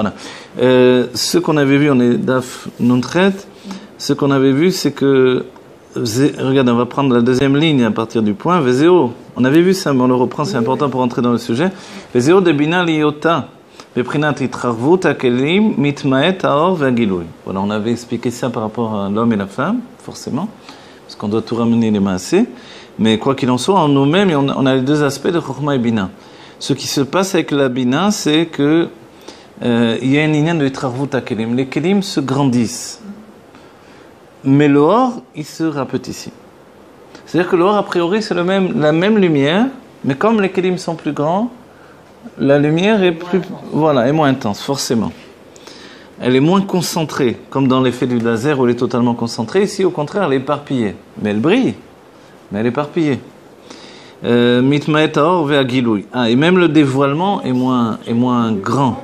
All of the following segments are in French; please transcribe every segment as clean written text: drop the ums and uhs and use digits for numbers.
Voilà. Ce qu'on avait vu, on est Daf Nuntret, ce qu'on avait vu, c'est que, regarde, on va prendre la deuxième ligne à partir du point, Vezeo. On avait vu ça, mais on le reprend, c'est important pour entrer dans le sujet. Vezeo de bina liota, beprinat itrarvut akelim, mitmaet aor ve'agilui. Voilà, on avait expliqué ça par rapport à l'homme et la femme, forcément, parce qu'on doit tout ramener les maasés. Mais quoi qu'il en soit, en nous-mêmes, on a les deux aspects de Chokhmah et Bina. Ce qui se passe avec la Bina, c'est que il y a une ligne de Itrarvut HaKelim. Les Kelim se grandissent. Mais l'or, il se rapetissent. C'est-à-dire que l'or, a priori, c'est la même lumière, mais comme les Kelim sont plus grands, la lumière est est moins intense, forcément. Elle est moins concentrée, comme dans l'effet du laser où elle est totalement concentrée. Ici, au contraire, elle est éparpillée. Mais elle brille. Mais elle est éparpillée. Mitmaet aor ve'agilui. Et même le dévoilement est moins grand.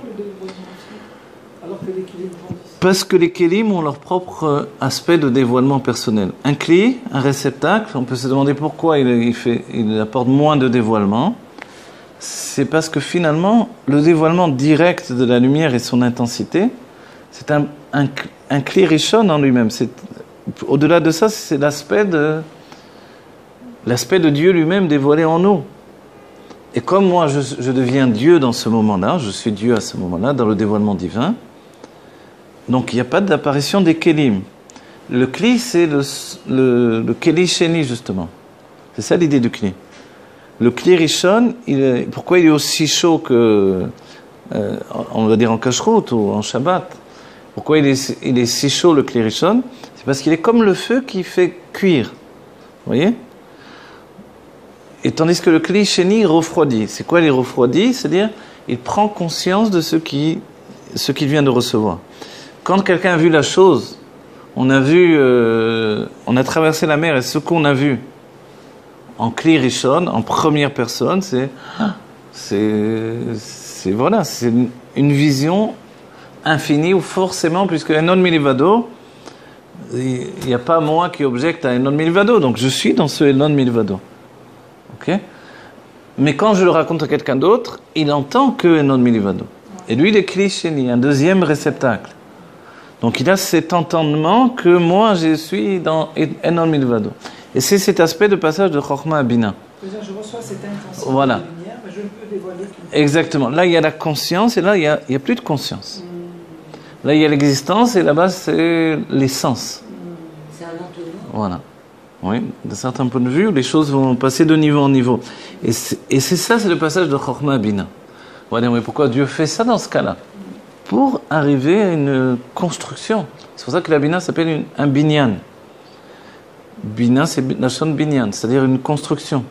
Parce que les kélim ont leur propre aspect de dévoilement personnel. Un cli, un réceptacle, on peut se demander pourquoi il apporte moins de dévoilement. C'est parce que finalement, le dévoilement direct de la lumière et son intensité, c'est un cli rishon en lui-même. Au-delà de ça, c'est l'aspect de Dieu lui-même dévoilé en nous. Et comme moi, je deviens Dieu dans ce moment-là, je suis Dieu à ce moment-là, dans le dévoilement divin, donc il n'y a pas d'apparition des kélim. Le kli, c'est le kéli sheni, justement. C'est ça l'idée du kli. Le kli rishon, pourquoi il est aussi chaud que, on va dire en kashrut ou en shabbat? Pourquoi il est si chaud, le kli rishon? C'est parce qu'il est comme le feu qui fait cuire. Vous voyez? Et tandis que le kli sheni refroidit. C'est quoi les refroidit? C'est-à-dire, il prend conscience de ce qu'il vient de recevoir. Quand quelqu'un a vu la chose, on a traversé la mer et ce qu'on a vu en kli rishon, en première personne, c'est une vision infinie ou forcément, puisque Enon Milivado, il n'y a pas moi qui objecte à Enon Milivado, donc je suis dans ce Enon Milivado. Ok? Mais quand je le raconte à quelqu'un d'autre, il entend que Enon Milivado. Et lui, il est kli sheni, un deuxième réceptacle. Donc il a cet entendement que moi je suis dans Enon Milvado. Et c'est cet aspect de passage de Chokhmah à Bina. C'est-à-dire, je reçois cette intensité voilà. de lumière, mais je ne peux dévoiler qu'une. Exactement. Là il y a la conscience et là il n'y a plus de conscience. Là il y a l'existence et là-bas c'est l'essence. C'est un entonnement. Voilà. Oui, d'un certain point de vue, les choses vont passer de niveau en niveau. Et c'est ça, c'est le passage de Chokhmah à Bina. On va dire, mais pourquoi Dieu fait ça dans ce cas-là? Pour arriver à une construction. C'est pour ça que la Bina s'appelle un binyan. Bina, c'est la shon binyan, c'est-à-dire une construction.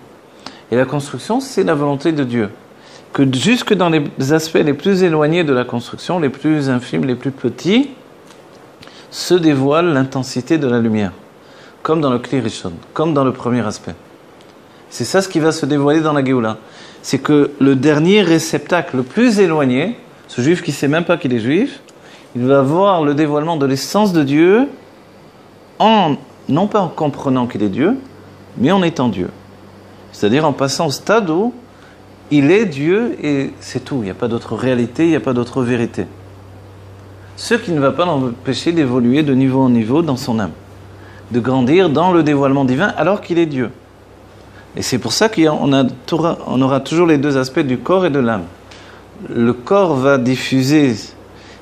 Et la construction, c'est la volonté de Dieu. Que jusque dans les aspects les plus éloignés de la construction, les plus infimes, les plus petits, se dévoile l'intensité de la lumière. Comme dans le Kli Rishon, comme dans le premier aspect. C'est ça ce qui va se dévoiler dans la Géoula. C'est que le dernier réceptacle, le plus éloigné, ce juif qui ne sait même pas qu'il est juif, il va voir le dévoilement de l'essence de Dieu, non pas en comprenant qu'il est Dieu, mais en étant Dieu. C'est-à-dire en passant au stade où il est Dieu et c'est tout. Il n'y a pas d'autre réalité, il n'y a pas d'autre vérité. Ce qui ne va pas l'empêcher d'évoluer de niveau en niveau dans son âme, de grandir dans le dévoilement divin alors qu'il est Dieu. Et c'est pour ça qu'on aura toujours les deux aspects du corps et de l'âme. Le corps va diffuser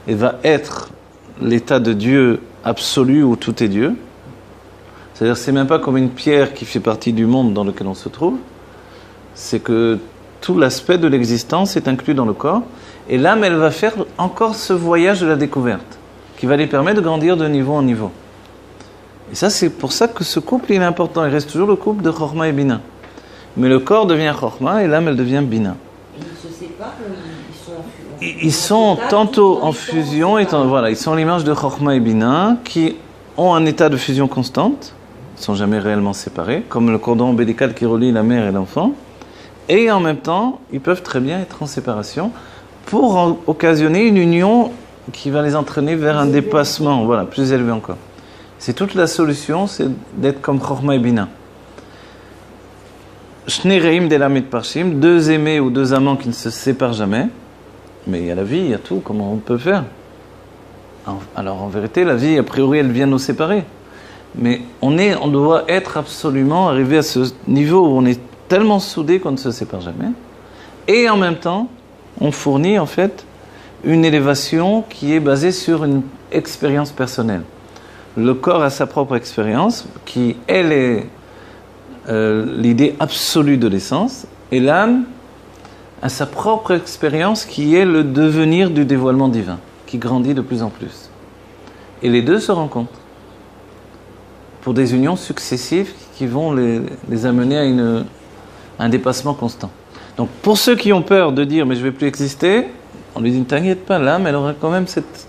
et va être l'état de Dieu absolu où tout est Dieu. C'est-à-dire c'est même pas comme une pierre qui fait partie du monde dans lequel on se trouve. C'est que tout l'aspect de l'existence est inclus dans le corps. Et l'âme, elle va faire encore ce voyage de la découverte qui va lui permettre de grandir de niveau en niveau. Et ça, c'est pour ça que ce couple il est important. Il reste toujours le couple de Chokhmah et Bina. Mais le corps devient Chokhmah et l'âme, elle devient Bina. Ils se séparent, ils sont tantôt en fusion, voilà, ils sont l'image de Chokhmah et Bina qui ont un état de fusion constante, ils ne sont jamais réellement séparés, comme le cordon ombilical qui relie la mère et l'enfant, et en même temps, ils peuvent très bien être en séparation pour occasionner une union qui va les entraîner vers un dépassement, voilà, plus élevé encore. C'est toute la solution, c'est d'être comme Chokhmah et Bina. Shnei reim delamet parshim, deux aimés ou deux amants qui ne se séparent jamais. Mais il y a la vie, il y a tout, comment on peut faire? Alors en vérité, la vie, a priori, elle vient nous séparer. Mais on doit être absolument arrivé à ce niveau où on est tellement soudés qu'on ne se sépare jamais. Et en même temps, on fournit en fait une élévation qui est basée sur une expérience personnelle. Le corps a sa propre expérience, qui, elle, est l'idée absolue de l'essence, et l'âme a sa propre expérience qui est le devenir du dévoilement divin, qui grandit de plus en plus. Et les deux se rencontrent pour des unions successives qui vont les amener à un dépassement constant. Donc pour ceux qui ont peur de dire « mais je ne vais plus exister », on lui dit « ne t'inquiète pas, l'âme, elle aura quand même cette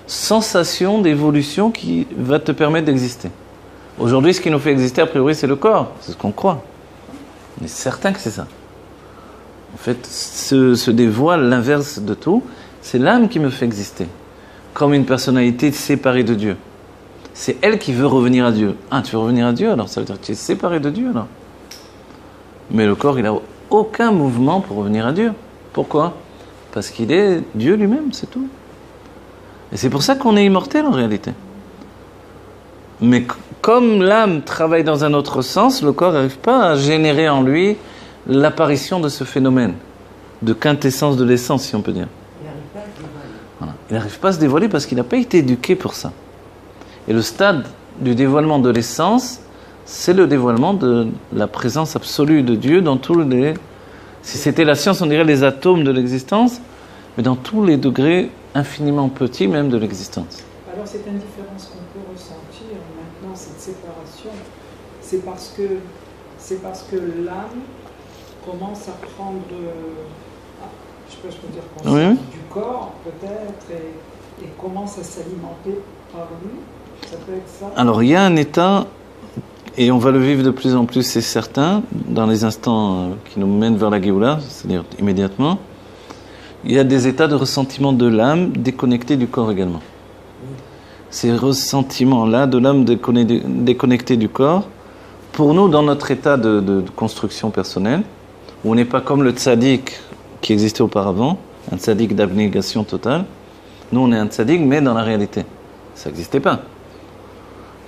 sensation d'évolution qui va te permettre d'exister ». Aujourd'hui, ce qui nous fait exister, a priori, c'est le corps, c'est ce qu'on croit. On est certain que c'est ça. En fait, se dévoile l'inverse de tout, c'est l'âme qui me fait exister, comme une personnalité séparée de Dieu. C'est elle qui veut revenir à Dieu. Ah, tu veux revenir à Dieu, alors ça veut dire que tu es séparé de Dieu, alors. Mais le corps, il n'a aucun mouvement pour revenir à Dieu. Pourquoi? Parce qu'il est Dieu lui-même, c'est tout. Et c'est pour ça qu'on est immortel en réalité. Mais comme l'âme travaille dans un autre sens, le corps n'arrive pas à générer en lui l'apparition de ce phénomène, de quintessence de l'essence, si on peut dire. Il n'arrive pas à se dévoiler. Voilà. Il n'arrive pas à se dévoiler parce qu'il n'a pas été éduqué pour ça. Et le stade du dévoilement de l'essence, c'est le dévoilement de la présence absolue de Dieu dans tous les... Si c'était la science, on dirait les atomes de l'existence, mais dans tous les degrés infiniment petits même de l'existence. Alors cette indifférence qu'on peut ressentir maintenant, cette séparation, c'est parce que l'âme commence à prendre, je peux dire conscience du corps peut-être, et commence à s'alimenter par lui. Ça peut être ça. Alors il y a un état, et on va le vivre de plus en plus, c'est certain, dans les instants qui nous mènent vers la Géoula, c'est-à-dire immédiatement, il y a des états de ressentiment de l'âme déconnectés du corps également. Ces ressentiments-là de l'âme déconnectée du corps, pour nous, dans notre état de construction personnelle, où on n'est pas comme le tzaddik qui existait auparavant, un tzaddik d'abnégation totale, nous on est un tzaddik, mais dans la réalité, ça n'existait pas.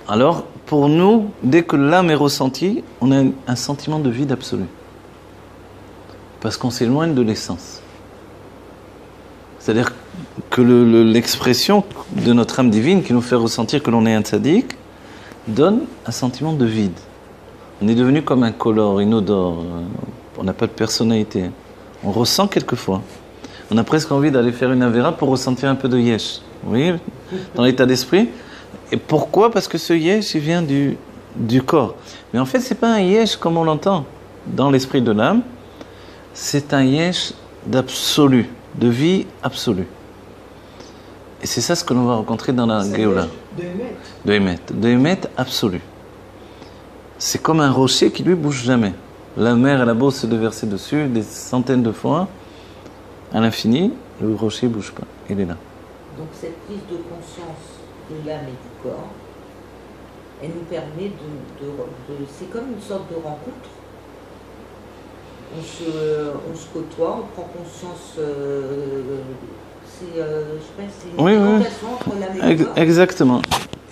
Alors, pour nous, dès que l'âme est ressentie, on a un sentiment de vide absolu. Parce qu'on s'éloigne de l'essence. C'est-à-dire que l'expression de notre âme divine qui nous fait ressentir que l'on est un tzaddik donne un sentiment de vide. On est devenu comme un colore, inodore, on n'a pas de personnalité. On ressent quelquefois. On a presque envie d'aller faire une avéra pour ressentir un peu de yesh. Vous voyez, dans l'état d'esprit. Et pourquoi? Parce que ce yesh, il vient du corps. Mais en fait, ce n'est pas un yesh comme on l'entend dans l'esprit de l'âme. C'est un yesh d'absolu, de vie absolue. Et c'est ça ce que l'on va rencontrer dans la Géoula. De Emet absolu. C'est comme un rocher qui lui bouge jamais. La mer, elle a beau se déverser dessus des centaines de fois, à l'infini, le rocher ne bouge pas. Il est là. Donc cette prise de conscience de l'âme et du corps, elle nous permet c'est comme une sorte de rencontre. On se côtoie, on prend conscience, c'est une confrontation entre l'âme et le corps. Exactement.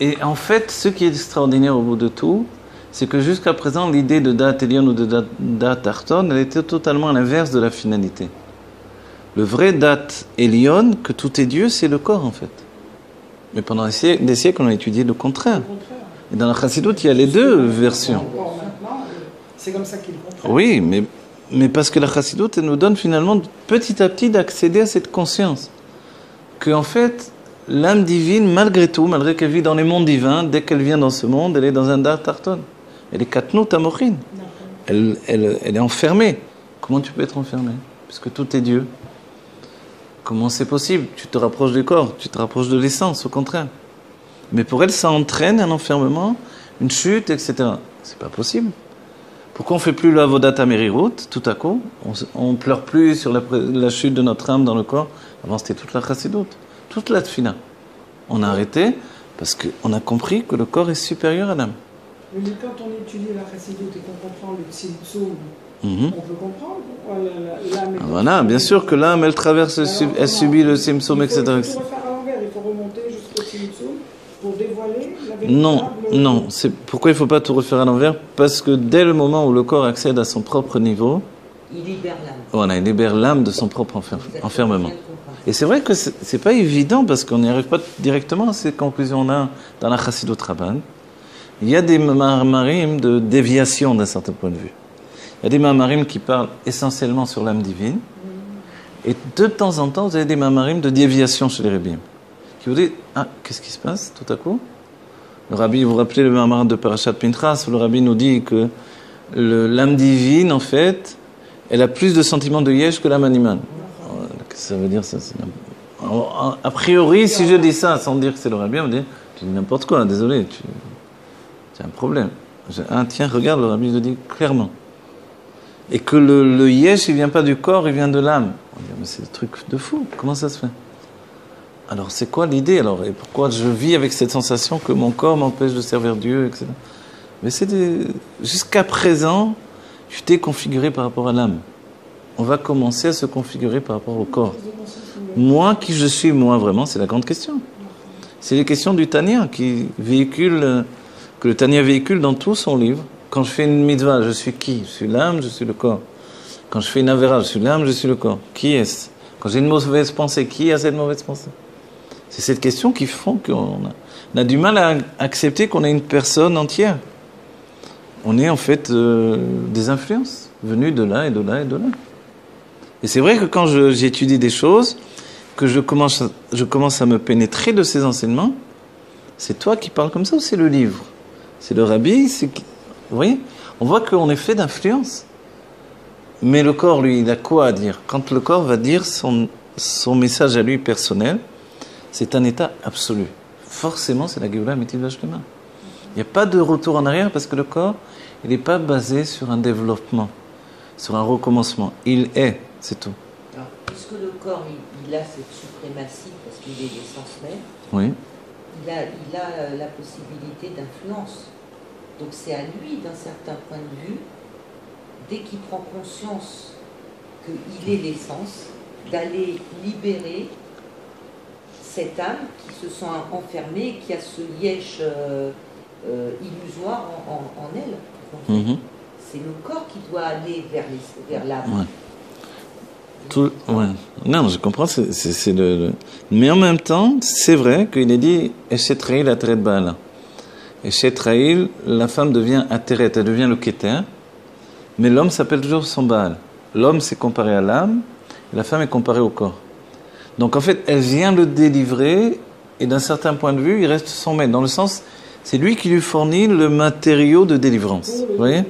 Et en fait, ce qui est extraordinaire au bout de tout, c'est que jusqu'à présent, l'idée de Da'at Elyon ou de Da'at Arton, elle était totalement à l'inverse de la finalité. Le vrai Da'at Elyon, que tout est Dieu, c'est le corps en fait. Mais pendant des siècles, on a étudié le contraire. Et dans la Chassidoute, il y a les deux versions. C'est comme ça qu'il comprend. Oui, mais parce que la Chassidoute, elle nous donne finalement petit à petit d'accéder à cette conscience. Qu'en fait, l'âme divine, malgré tout, malgré qu'elle vit dans les mondes divins, dès qu'elle vient dans ce monde, elle est dans un Da'at Arton. Elle est Katnout Amochin. Elle est enfermée. Comment tu peux être enfermé? Puisque tout est Dieu. Comment c'est possible? Tu te rapproches du corps, tu te rapproches de l'essence, au contraire. Mais pour elle, ça entraîne un enfermement, une chute, etc. C'est pas possible. Pourquoi on ne fait plus le Avodat Amerirut, tout à coup? On ne pleure plus sur la chute de notre âme dans le corps. Avant, c'était toute la Chassidoute, toute la Tfila. On a arrêté parce qu'on a compris que le corps est supérieur à l'âme. Mais quand on étudie la Chassidoute et qu'on comprend le Tzimtzum Mhm. On peut comprendre pourquoi l'âme est... Voilà, bien sûr que l'âme, elle traverse, elle subit le simsum, etc. Il faut tout refaire à l'envers, il faut remonter jusqu'au simsum pour dévoiler la véritable... Non, c'est pourquoi il ne faut pas tout refaire à l'envers? Parce que dès le moment où le corps accède à son propre niveau, il libère l'âme. Voilà, il libère l'âme de son propre enfermement. Et c'est vrai que c'est pas évident parce qu'on n'y arrive pas directement à ces conclusions-là dans la Chassidut Rabban. Il y a des ma'amarim de déviation d'un certain point de vue. Il y a des ma'amarim qui parlent essentiellement sur l'âme divine. Et de temps en temps, vous avez des ma'amarim de déviation chez les rabbins. Qui vous disent, ah, qu'est-ce qui se passe tout à coup? Le rabbi, vous vous rappelez le ma'amar de Parashat Pinchas, où le rabbi nous dit que l'âme divine, en fait, elle a plus de sentiments de yesh que l'âme animale. Qu'est-ce que ça veut dire ça? A priori, si je dis ça sans dire que c'est le rabbi, on me dit, tu dis n'importe quoi, désolé, tu as un problème. Tiens, regarde, le rabbi le dit clairement. Et que le yesh, il vient pas du corps, il vient de l'âme. On dit, mais c'est un truc de fou, comment ça se fait? Alors, c'est quoi l'idée alors? Et pourquoi je vis avec cette sensation que mon corps m'empêche de servir Dieu, etc. Mais jusqu'à présent, tu t'es configuré par rapport à l'âme. On va commencer à se configurer par rapport au corps. Moi, qui je suis, moi, vraiment, c'est la grande question. C'est les questions du Tanya qui véhicule, que le Tanya véhicule dans tout son livre. Quand je fais une mitzvah, je suis qui? Je suis l'âme, je suis le corps. Quand je fais une avéra, je suis l'âme, je suis le corps. Qui est-ce? Quand j'ai une mauvaise pensée, qui a cette mauvaise pensée? C'est cette question qui font qu'on a du mal à accepter qu'on est une personne entière. On est en fait des influences venues de là et de là et de là. Et c'est vrai que quand j'étudie des choses, que je commence à me pénétrer de ces enseignements, c'est toi qui parles comme ça ou c'est le livre? C'est le rabbi? Vous voyez? On voit qu'on est fait d'influence. Mais le corps, lui, il a quoi à dire? Quand le corps va dire son message à lui personnel, c'est un état absolu. Forcément, c'est la Géoula Amitid Vashlema. Il n'y a pas de retour en arrière parce que le corps, il n'est pas basé sur un développement, sur un recommencement. Il est, c'est tout. Alors, puisque le corps, il a cette suprématie parce qu'il est l'essence même, oui. il a la possibilité d'influence. Donc c'est à lui, d'un certain point de vue, dès qu'il prend conscience qu'il est l'essence, d'aller libérer cette âme qui se sent enfermée, qui a ce yesh illusoire en elle. Mm-hmm. C'est le corps qui doit aller vers l'âme. Ouais. Ouais. Non, je comprends. Mais en même temps, c'est vrai qu'il est dit Eshetraïl la traite Baala. Eshetraïl, la femme devient Ateret, elle devient le Keter, mais l'homme s'appelle toujours son Baal. L'homme c'est comparé à l'âme, et la femme est comparée au corps. Donc en fait, elle vient le délivrer, et d'un certain point de vue, il reste son maître. Dans le sens, c'est lui qui lui fournit le matériau de délivrance. Vous voyez?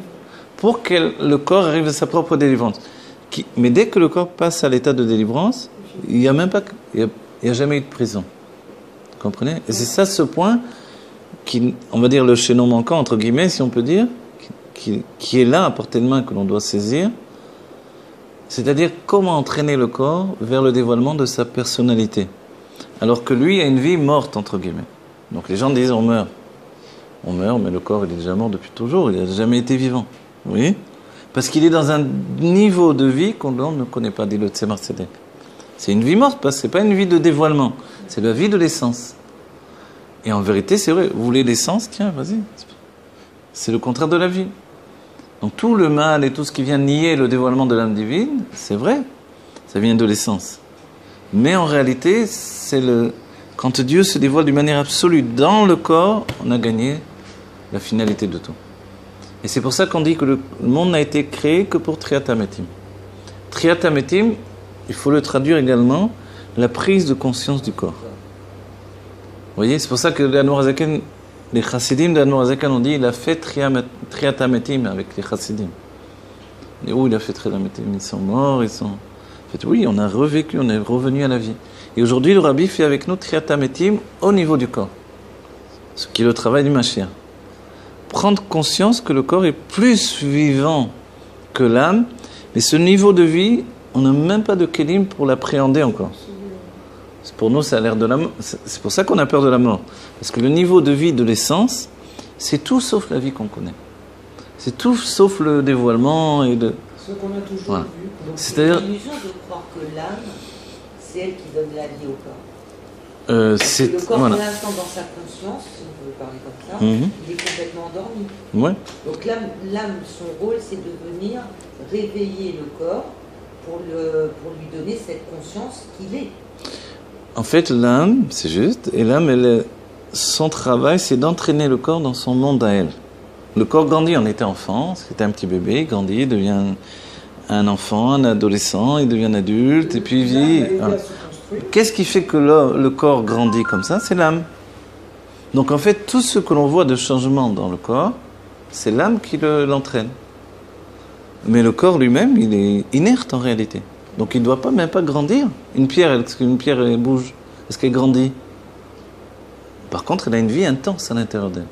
Pour que le corps arrive à sa propre délivrance. Mais dès que le corps passe à l'état de délivrance, il n'y a même pas, il y a jamais eu de prison. Vous comprenez? Et c'est ça ce point qui, on va dire le chaînon manquant entre guillemets, si on peut dire, qui est là à portée de main que l'on doit saisir. C'est-à-dire comment entraîner le corps vers le dévoilement de sa personnalité. Alors que lui a une vie morte entre guillemets. Donc les gens disent on meurt. On meurt, mais le corps il est déjà mort depuis toujours, il n'a jamais été vivant. Vous voyez? Parce qu'il est dans un niveau de vie qu'on ne connaît pas, dit le Tzemar Tzedek. C'est une vie morte, parce que ce n'est pas une vie de dévoilement, c'est la vie de l'essence. Et en vérité, c'est vrai, vous voulez l'essence, tiens, vas-y. C'est le contraire de la vie. Donc tout le mal et tout ce qui vient nier le dévoilement de l'âme divine, c'est vrai, ça vient de l'essence. Mais en réalité, quand Dieu se dévoile d'une manière absolue dans le corps, on a gagné la finalité de tout. Et c'est pour ça qu'on dit que le monde n'a été créé que pour Triatametim. Triatametim, il faut le traduire également, la prise de conscience du corps. Vous voyez, c'est pour ça que les chassidim de l'Admor HaZaken ont dit il a fait Triatametim avec les chassidim. Et où il a fait Triatametim? Ils sont morts, ils sont... En fait, oui, on a revécu, on est revenu à la vie. Et aujourd'hui, le Rabbi fait avec nous Triatametim au niveau du corps. Ce qui est le travail du Mashiach. Prendre conscience que le corps est plus vivant que l'âme, mais ce niveau de vie, on n'a même pas de kélim pour l'appréhender encore. Pour nous, ça a l'air de la mort. C'est pour ça qu'on a peur de la mort. Parce que le niveau de vie de l'essence, c'est tout sauf la vie qu'on connaît. C'est tout sauf le dévoilement et Ce qu'on a toujours Voilà. vu. Donc c'est C'est-à-dire- une illusion de croire que l'âme, c'est elle qui donne la vie au corps. Parce c'est que le corps, voilà. pour l'instant, dans sa conscience, si on peut parler comme ça, Mhm. il est complètement endormi. Ouais. Donc l'âme, son rôle, c'est de venir réveiller le corps pour lui donner cette conscience qu'il est. En fait, l'âme, c'est juste, et l'âme, son travail, c'est d'entraîner le corps dans son monde à elle. Le corps grandit, on était enfant, c'était un petit bébé, il grandit, il devient un enfant, un adolescent, il devient un adulte, et puis il L'âme vit. a aidé Voilà. à se construire. Qu'est-ce qui fait que le corps grandit comme ça? C'est l'âme. Donc en fait, tout ce que l'on voit de changement dans le corps, c'est l'âme qui l'entraîne. Mais le corps lui-même, il est inerte en réalité. Donc il ne doit même pas grandir. Une pierre, est-ce qu'une pierre elle bouge? Est-ce qu'elle grandit? Par contre, elle a une vie intense à l'intérieur d'elle.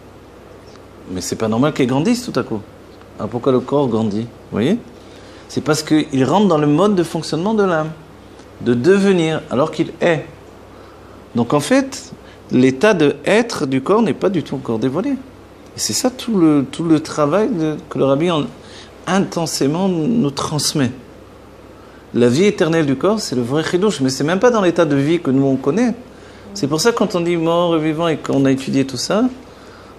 Mais c'est pas normal qu'elle grandisse tout à coup. Alors pourquoi le corps grandit? Vous voyez? C'est parce qu'il rentre dans le mode de fonctionnement de l'âme, de devenir, alors qu'il est. Donc en fait, l'état de être du corps n'est pas du tout encore dévoilé. Et c'est ça tout le travail que le Rabbi intensément nous transmet. La vie éternelle du corps, c'est le vrai chidouche, mais c'est même pas dans l'état de vie que nous on connaît. C'est pour ça que quand on dit mort et vivant et qu'on a étudié tout ça,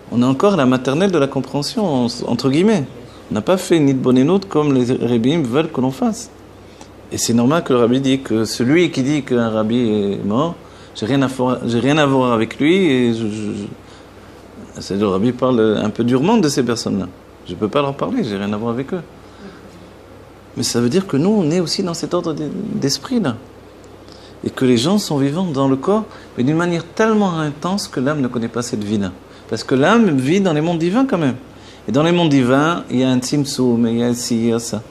on est encore à la maternelle de la compréhension, entre guillemets. On n'a pas fait ni de bonne et nôtre comme les rabbis veulent que l'on fasse. Et c'est normal que le rabbi dit que celui qui dit qu'un rabbi est mort, j'ai rien à voir avec lui, et le rabbi parle un peu durement de ces personnes-là. Je ne peux pas leur parler, j'ai rien à voir avec eux. Mais ça veut dire que nous, on est aussi dans cet ordre d'esprit-là. Et que les gens sont vivants dans le corps, mais d'une manière tellement intense que l'âme ne connaît pas cette vie-là. Parce que l'âme vit dans les mondes divins quand même. Et dans les mondes divins, il y a un tzimtzum, il y a ci, il y a ça.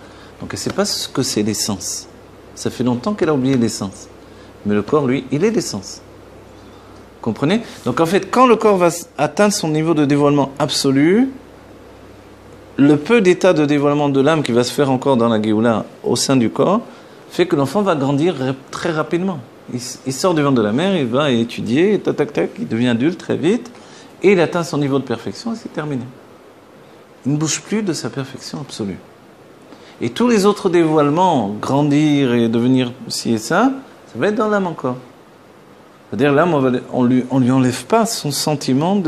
Donc elle ne sait pas ce que c'est l'essence. Ça fait longtemps qu'elle a oublié l'essence. Mais le corps, lui, il est l'essence. Comprenez? Donc en fait, quand le corps va atteindre son niveau de dévoilement absolu, le peu d'état de dévoilement de l'âme qui va se faire encore dans la Géoula au sein du corps, fait que l'enfant va grandir très rapidement. Il sort du ventre de la mère, il va étudier, tac, tac, tac, il devient adulte très vite, et il atteint son niveau de perfection, et c'est terminé. Il ne bouge plus de sa perfection absolue. Et tous les autres dévoilements, grandir et devenir ci et ça va être dans l'âme encore. C'est-à-dire l'âme, on lui enlève pas son sentiment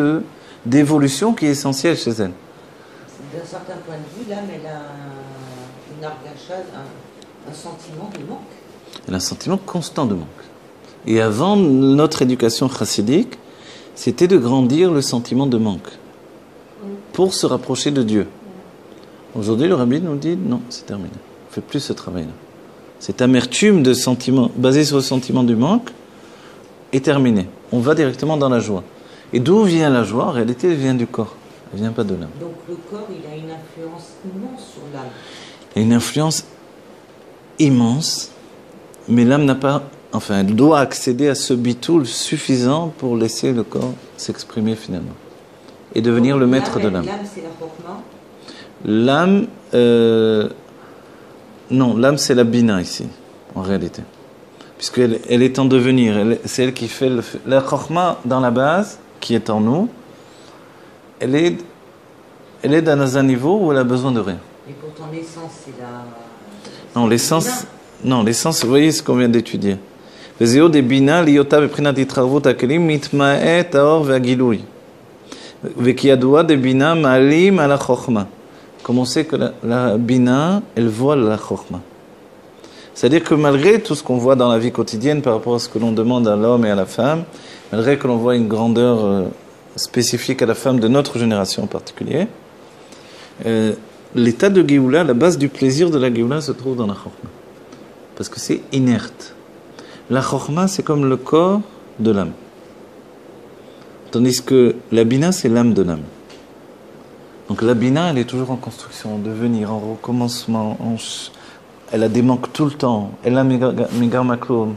d'évolution qui est essentiel chez elle. D'un certain point de vue, l'âme, elle a une argacha, un sentiment de manque. Elle a un sentiment constant de manque. Et avant notre éducation chassidique, c'était de grandir le sentiment de manque pour se rapprocher de Dieu. Aujourd'hui, le rabbi nous dit non, c'est terminé. On ne fait plus ce travail-là. Cette amertume de sentiment, basée sur le sentiment du manque, est terminée. On va directement dans la joie. Et d'où vient la joie? En réalité, elle vient du corps. Elle ne vient pas de l'âme. Donc le corps, il a une influence immense sur l'âme. Il y a une influence immense, mais l'âme n'a pas... Enfin, elle doit accéder à ce bitoul suffisant pour laisser le corps s'exprimer finalement. Et devenir Donc, le maître de l'âme. L'âme, c'est la chokma. L'âme... non, l'âme c'est la bina ici, en réalité. Puisqu'elle est en devenir. C'est elle qui fait... La chokma, dans la base, qui est en nous, elle est dans un niveau où elle a besoin de rien. Et pourtant, l'essence, c'est la... Non, l'essence... Non, l'essence, vous voyez ce qu'on vient d'étudier. וזהו דבינה להיותה בבחינת התחרבות הכלים מתמעט האור והגילוי. וכי ידוע דבינה מעלים על החוכמה. Comme on sait que la bina, elle voile la chokhma. C'est-à-dire que malgré tout ce qu'on voit dans la vie quotidienne par rapport à ce que l'on demande à l'homme et à la femme, malgré que l'on voit une grandeur spécifique à la femme de notre génération en particulier, l'état de Géoula, la base du plaisir de la Géoula se trouve dans la chokhma. Parce que c'est inerte. La chokhma, c'est comme le corps de l'âme. Tandis que la bina, c'est l'âme de l'âme. Donc la bina, elle est toujours en construction, en devenir, en recommencement. Elle a des manques tout le temps. Elle a mégarmaklom.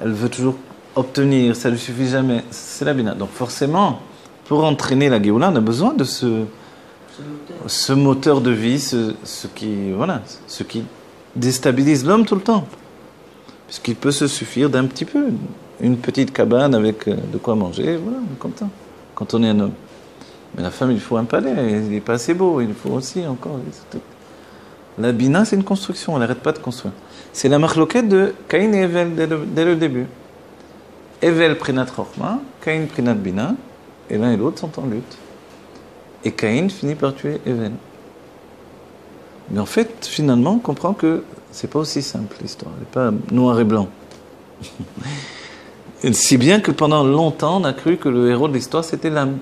Elle veut toujours obtenir, ça ne lui suffit jamais. C'est la bina. Donc forcément, pour entraîner la Géoula, on a besoin de ce moteur de vie, ce qui déstabilise l'homme tout le temps. Puisqu'il peut se suffire d'un petit peu, une petite cabane avec de quoi manger, voilà, comme ça, quand on est un homme. Mais la femme, il faut un palais, il n'est pas assez beau, il faut aussi encore. La bina, c'est une construction, elle n'arrête pas de construire. C'est la marloquette de Caïn et Evel dès le début. Evel prinat chokma, Caïn prinat bina, et l'un et l'autre sont en lutte. Et Caïn finit par tuer Evel. Mais en fait, finalement, on comprend que c'est pas aussi simple l'histoire, elle n'est pas noir et blanc. Si bien que pendant longtemps, on a cru que le héros de l'histoire, c'était l'âme.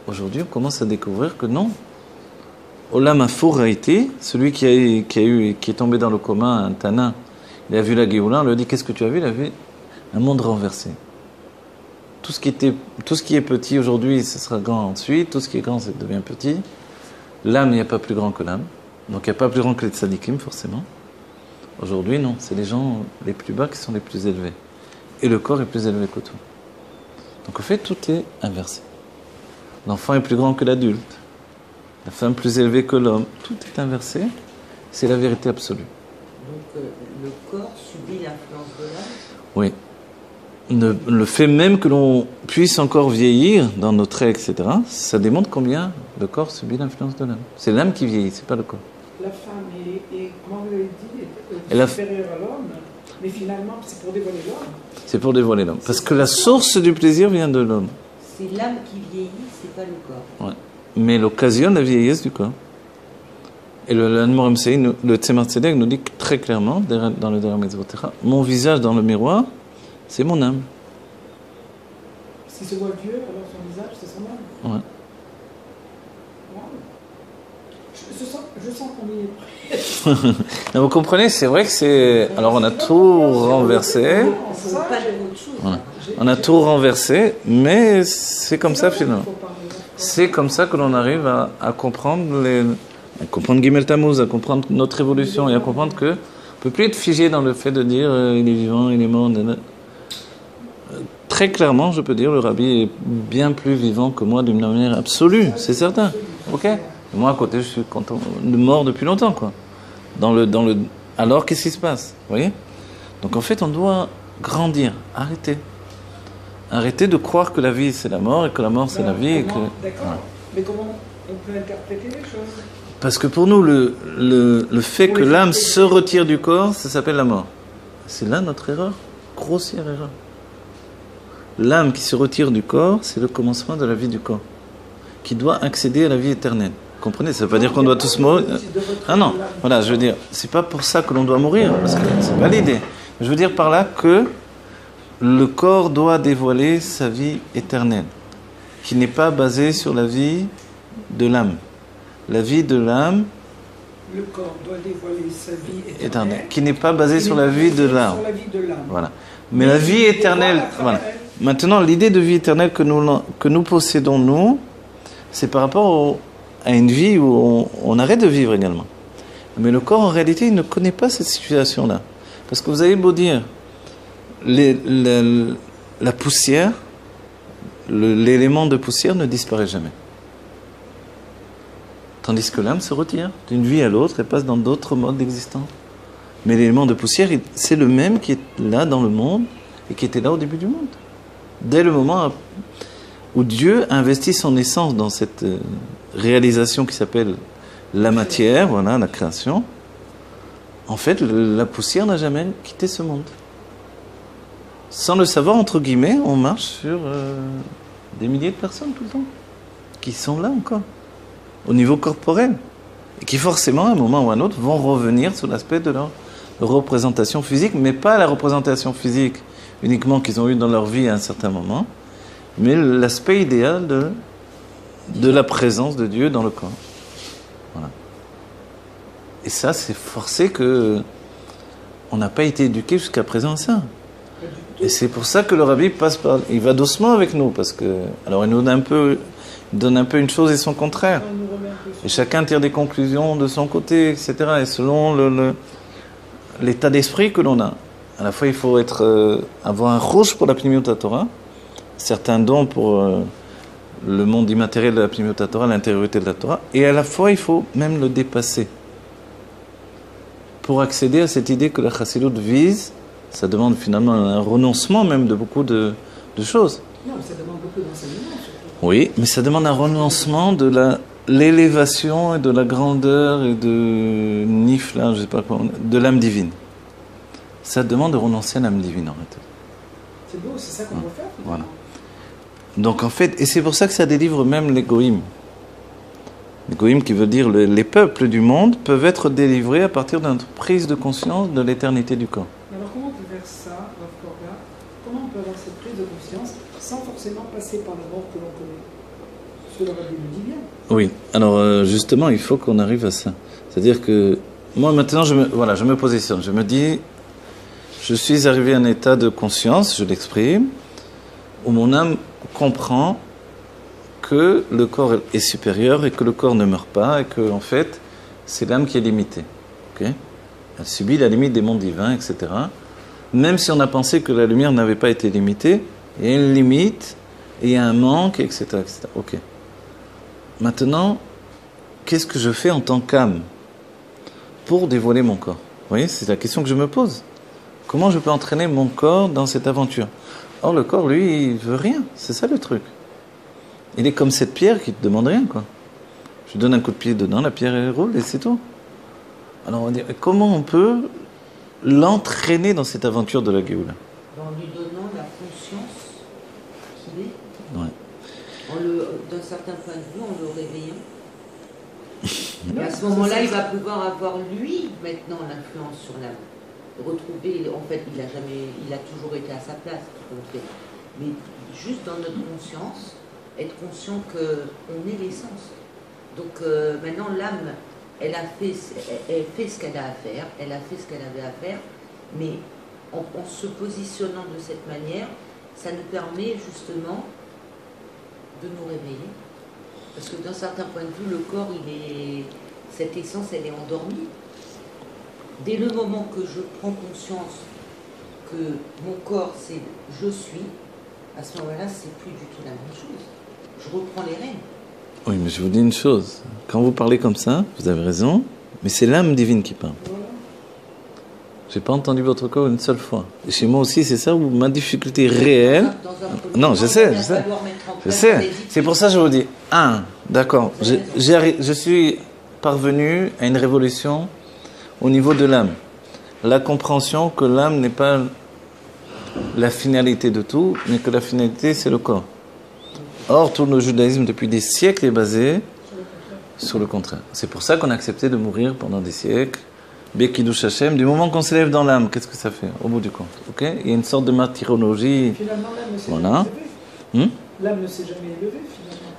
Aujourd'hui, on commence à découvrir que non. Olam Afour a été, celui qui est tombé dans le coma, un Tana, il a vu la Géoula, on lui a dit, qu'est-ce que tu as vu? Il a vu un monde renversé. Tout ce qui est petit aujourd'hui, ce sera grand ensuite, tout ce qui est grand, ça devient petit. L'âme, il n'y a pas plus grand que l'âme, donc il n'y a pas plus grand que les tzadikim, forcément. Aujourd'hui, non, c'est les gens les plus bas qui sont les plus élevés. Et le corps est plus élevé que tout. Donc en fait, tout est inversé. L'enfant est plus grand que l'adulte. La femme plus élevée que l'homme. Tout est inversé. C'est la vérité absolue. Donc le corps subit l'influence de l'âme? Oui. Le fait même que l'on puisse encore vieillir dans nos traits, etc., ça démontre combien le corps subit l'influence de l'âme. C'est l'âme qui vieillit, c'est pas le corps. La femme est comment vous l'avez dit, supérieure à l'homme, mais finalement, c'est pour dévoiler l'homme. C'est pour dévoiler l'homme. Parce que la source du plaisir vient de l'homme. C'est l'âme qui vieillit, c'est pas le corps. Ouais. Mais elle occasionne la vieillesse du corps. Et le Tzemar Tzedek nous dit très clairement, dans le Derech Mitzvotera, mon visage dans le miroir, c'est mon âme. Si se voit Dieu, alors son visage, c'est son âme. Ouais. Wow. Je sens qu'on y est prêt. Vous comprenez, c'est vrai que c'est... Alors on a tout renversé. Voilà. On a tout renversé, mais c'est comme ça finalement. C'est comme ça que l'on arrive à comprendre Gimel Tammuz, à comprendre notre évolution et à comprendre que on peut plus être figé dans le fait de dire il est vivant, il est mort. Très clairement, je peux dire le Rabbi est bien plus vivant que moi d'une manière absolue, c'est certain. Ok. Et moi à côté, je suis content, mort depuis longtemps quoi. Alors qu'est-ce qui se passe, vous voyez? Donc en fait, on doit grandir, arrêter de croire que la vie c'est la mort et que la mort c'est la vie. Et que... D'accord, voilà. Mais comment on peut interpréter les choses? Parce que pour nous, le fait que l'âme se retire du corps, ça s'appelle la mort. C'est là notre erreur, grossière erreur. L'âme qui se retire du corps, c'est le commencement de la vie du corps, qui doit accéder à la vie éternelle. Vous comprenez? Ça ne veut pas dire qu'on doit tous mourir. Ah non, voilà, je veux dire, c'est pas pour ça que l'on doit mourir, parce que c'est pas l'idée. Je veux dire par là que le corps doit dévoiler sa vie éternelle, qui n'est pas basée sur la vie de l'âme. La vie de l'âme, le corps doit dévoiler sa vie éternelle, qui n'est pas basée sur la vie de l'âme. Voilà. Mais la vie éternelle, voilà. Maintenant, l'idée de vie éternelle que nous possédons, nous, c'est par rapport à une vie où on arrête de vivre également. Mais le corps, en réalité, il ne connaît pas cette situation-là. Parce que vous avez beau dire, la poussière, l'élément de poussière ne disparaît jamais. Tandis que l'âme se retire d'une vie à l'autre et passe dans d'autres modes d'existence. Mais l'élément de poussière, c'est le même qui est là dans le monde et qui était là au début du monde. Dès le moment où Dieu investit son essence dans cette réalisation qui s'appelle la matière, voilà, la création, en fait, la poussière n'a jamais quitté ce monde. Sans le savoir, entre guillemets, on marche sur des milliers de personnes tout le temps, qui sont là encore, au niveau corporel, et qui forcément, à un moment ou à un autre, vont revenir sous l'aspect de leur représentation physique, mais pas la représentation physique uniquement qu'ils ont eue dans leur vie à un certain moment, mais l'aspect idéal de la présence de Dieu dans le corps. Voilà. Et ça, c'est forcé que on n'a pas été éduqué jusqu'à présent à ça. Et c'est pour ça que le Rabbi il va doucement avec nous, parce que, alors il nous donne un peu une chose et son contraire. Et chacun tire des conclusions de son côté, etc. Et selon l'état d'esprit que l'on a. À la fois, il faut avoir un rouge pour la Pnimiut Torah, certains dons pour le monde immatériel de la Pnimiut Torah, l'intériorité de la Torah, et à la fois, il faut même le dépasser. Pour accéder à cette idée que la Chassidut vise, ça demande finalement un renoncement même de beaucoup de choses. Non, mais ça demande beaucoup d'enseignement. Oui, mais ça demande un renoncement de l'élévation et de la grandeur et de Nifla, je sais pas comment, de l'âme divine. Ça demande de renoncer à l'âme divine en fait. C'est beau, c'est ça qu'on doit faire. Voilà. Donc en fait, et c'est pour ça que ça délivre même les goïms. Les goïms qui veut dire les peuples du monde peuvent être délivrés à partir de notre prise de conscience de l'éternité du corps. Alors comment on peut faire ça, Rav Korda? Comment on peut avoir cette prise de conscience sans forcément passer par la mort que l'on connaît? Parce que le Rabbi nous dit bien. Oui, alors justement, il faut qu'on arrive à ça. C'est-à-dire que moi maintenant, je me positionne. Je me dis, je suis arrivé à un état de conscience, je l'exprime, où mon âme comprend que le corps est supérieur et que le corps ne meurt pas et que en fait c'est l'âme qui est limitée. Okay? Elle subit la limite des mondes divins, etc. Même si on a pensé que la lumière n'avait pas été limitée, il y a une limite, et il y a un manque, etc. etc. Ok. Maintenant, qu'est-ce que je fais en tant qu'âme pour dévoiler mon corps? Vous voyez, c'est la question que je me pose. Comment je peux entraîner mon corps dans cette aventure? Or, le corps, lui, il veut rien. C'est ça le truc. Il est comme cette pierre qui ne te demande rien, quoi. Je donne un coup de pied dedans, la pierre elle roule et c'est tout. Alors on va dire, comment on peut l'entraîner dans cette aventure de la Géoula? En lui donnant la conscience qu'il est. Ouais. D'un certain point de vue, en le réveillant. Et à ce moment-là, il va pouvoir avoir, lui, maintenant, l'influence sur l'âme. Retrouver, en fait, il a toujours été à sa place, mais juste dans notre conscience, être conscient qu'on est l'essence. Donc maintenant, l'âme, elle fait ce qu'elle a à faire, elle a fait ce qu'elle avait à faire, mais en se positionnant de cette manière, ça nous permet justement de nous réveiller. Parce que d'un certain point de vue, le corps, cette essence, elle est endormie. Dès le moment que je prends conscience que mon corps, c'est je suis, à ce moment-là, c'est plus du tout la même chose. Je reprends les rênes. Oui, mais je vous dis une chose. Quand vous parlez comme ça, vous avez raison, mais c'est l'âme divine qui parle. Je n'ai pas entendu votre corps une seule fois. Et chez moi aussi, c'est ça où ma difficulté réelle... Non, je sais. C'est pour ça que je vous dis, d'accord, je suis parvenu à une révolution au niveau de l'âme. La compréhension que l'âme n'est pas la finalité de tout, mais que la finalité, c'est le corps. Or, tout le judaïsme, depuis des siècles, est basé sur le contraire. C'est pour ça qu'on a accepté de mourir pendant des siècles. Bekidush Hashem, du moment qu'on s'élève dans l'âme, qu'est-ce que ça fait, au bout du compte? Okay? Il y a une sorte de martyrologie. Finalement, l'âme ne s'est jamais élevée. L'âme ne s'est jamais élevée, finalement.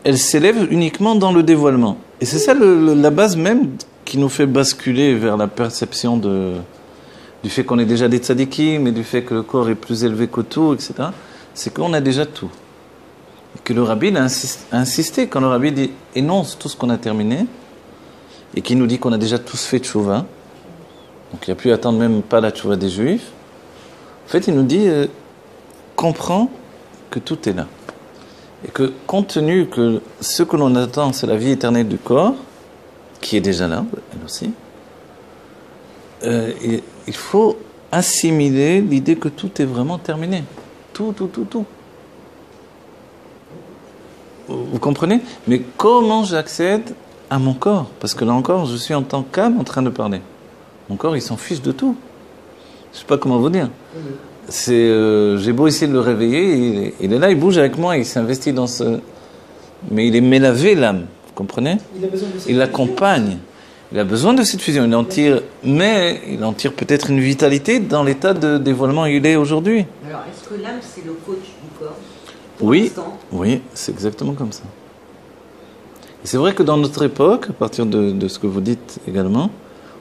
Elle s'élève uniquement dans le dévoilement. Et c'est ça la base même qui nous fait basculer vers la perception du fait qu'on est déjà des tzadikim, mais du fait que le corps est plus élevé que tout, etc. C'est qu'on a déjà tout. Et que le rabbi a insisté, quand le rabbi énonce tout ce qu'on a terminé, et qui nous dit qu'on a déjà tous fait tchouva, donc il n'y a plus à attendre même pas la tchouva des juifs, en fait il nous dit, comprends que tout est là. Et que compte tenu que ce que l'on attend c'est la vie éternelle du corps, qui est déjà là, elle aussi, il faut assimiler l'idée que tout est vraiment terminé. Tout. Vous comprenez? Mais comment j'accède à mon corps? Parce que là encore, je suis en tant qu'âme en train de parler. Mon corps, il s'en fiche de tout. Je ne sais pas comment vous dire. J'ai beau essayer de le réveiller, il est là, il bouge avec moi, il s'investit dans ce... Mais il est mélavé, l'âme. Vous comprenez? Il l'accompagne. Il a besoin de cette fusion. Il en tire peut-être une vitalité dans l'état de dévoilement où il est aujourd'hui. Alors, est-ce que l'âme, c'est le coach du corps? Oui, c'est exactement comme ça. Et c'est vrai que dans notre époque, à partir de ce que vous dites également,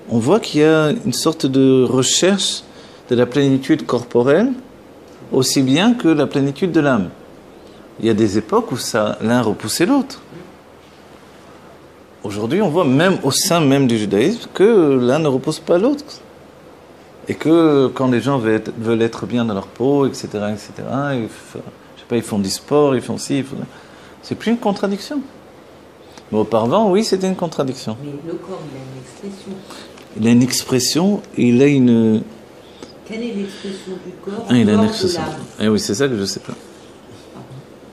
on voit qu'il y a une sorte de recherche de la plénitude corporelle aussi bien que la plénitude de l'âme. Il y a des époques où l'un repoussait l'autre. Aujourd'hui, on voit même au sein même du judaïsme que l'un ne repousse pas l'autre. Et que quand les gens veulent être bien dans leur peau, etc., ils font du sport, ils font ci, c'est plus une contradiction. Mais auparavant, oui, c'était une contradiction. Mais le corps, il a une expression. Il a une expression, il a une... Quelle est l'expression du corps il a une expression. Oui, c'est ça que je ne sais pas.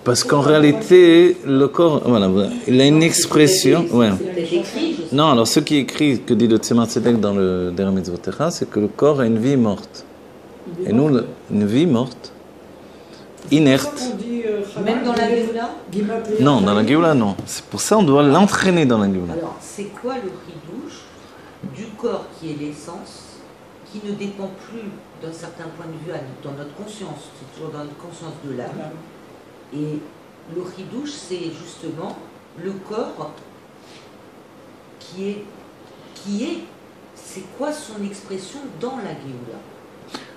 Parce qu'en réalité, le corps, voilà, il a une expression. Ouais. Non, alors ce qui est écrit, que dit le Tzemar Tzedek dans le dernier Mitzvotera, c'est que le corps a une vie morte. Et nous, une vie morte, inerte. Même dans la Géoula? Non, dans la Géoula, non. C'est pour ça qu'on doit l'entraîner dans la Géoula. Alors, c'est quoi le chidouche du corps qui est l'essence, qui ne dépend plus d'un certain point de vue dans notre conscience, c'est toujours dans notre conscience de l'âme. Et le chidouche, c'est justement le corps qui est, c'est quoi son expression dans la Géoula?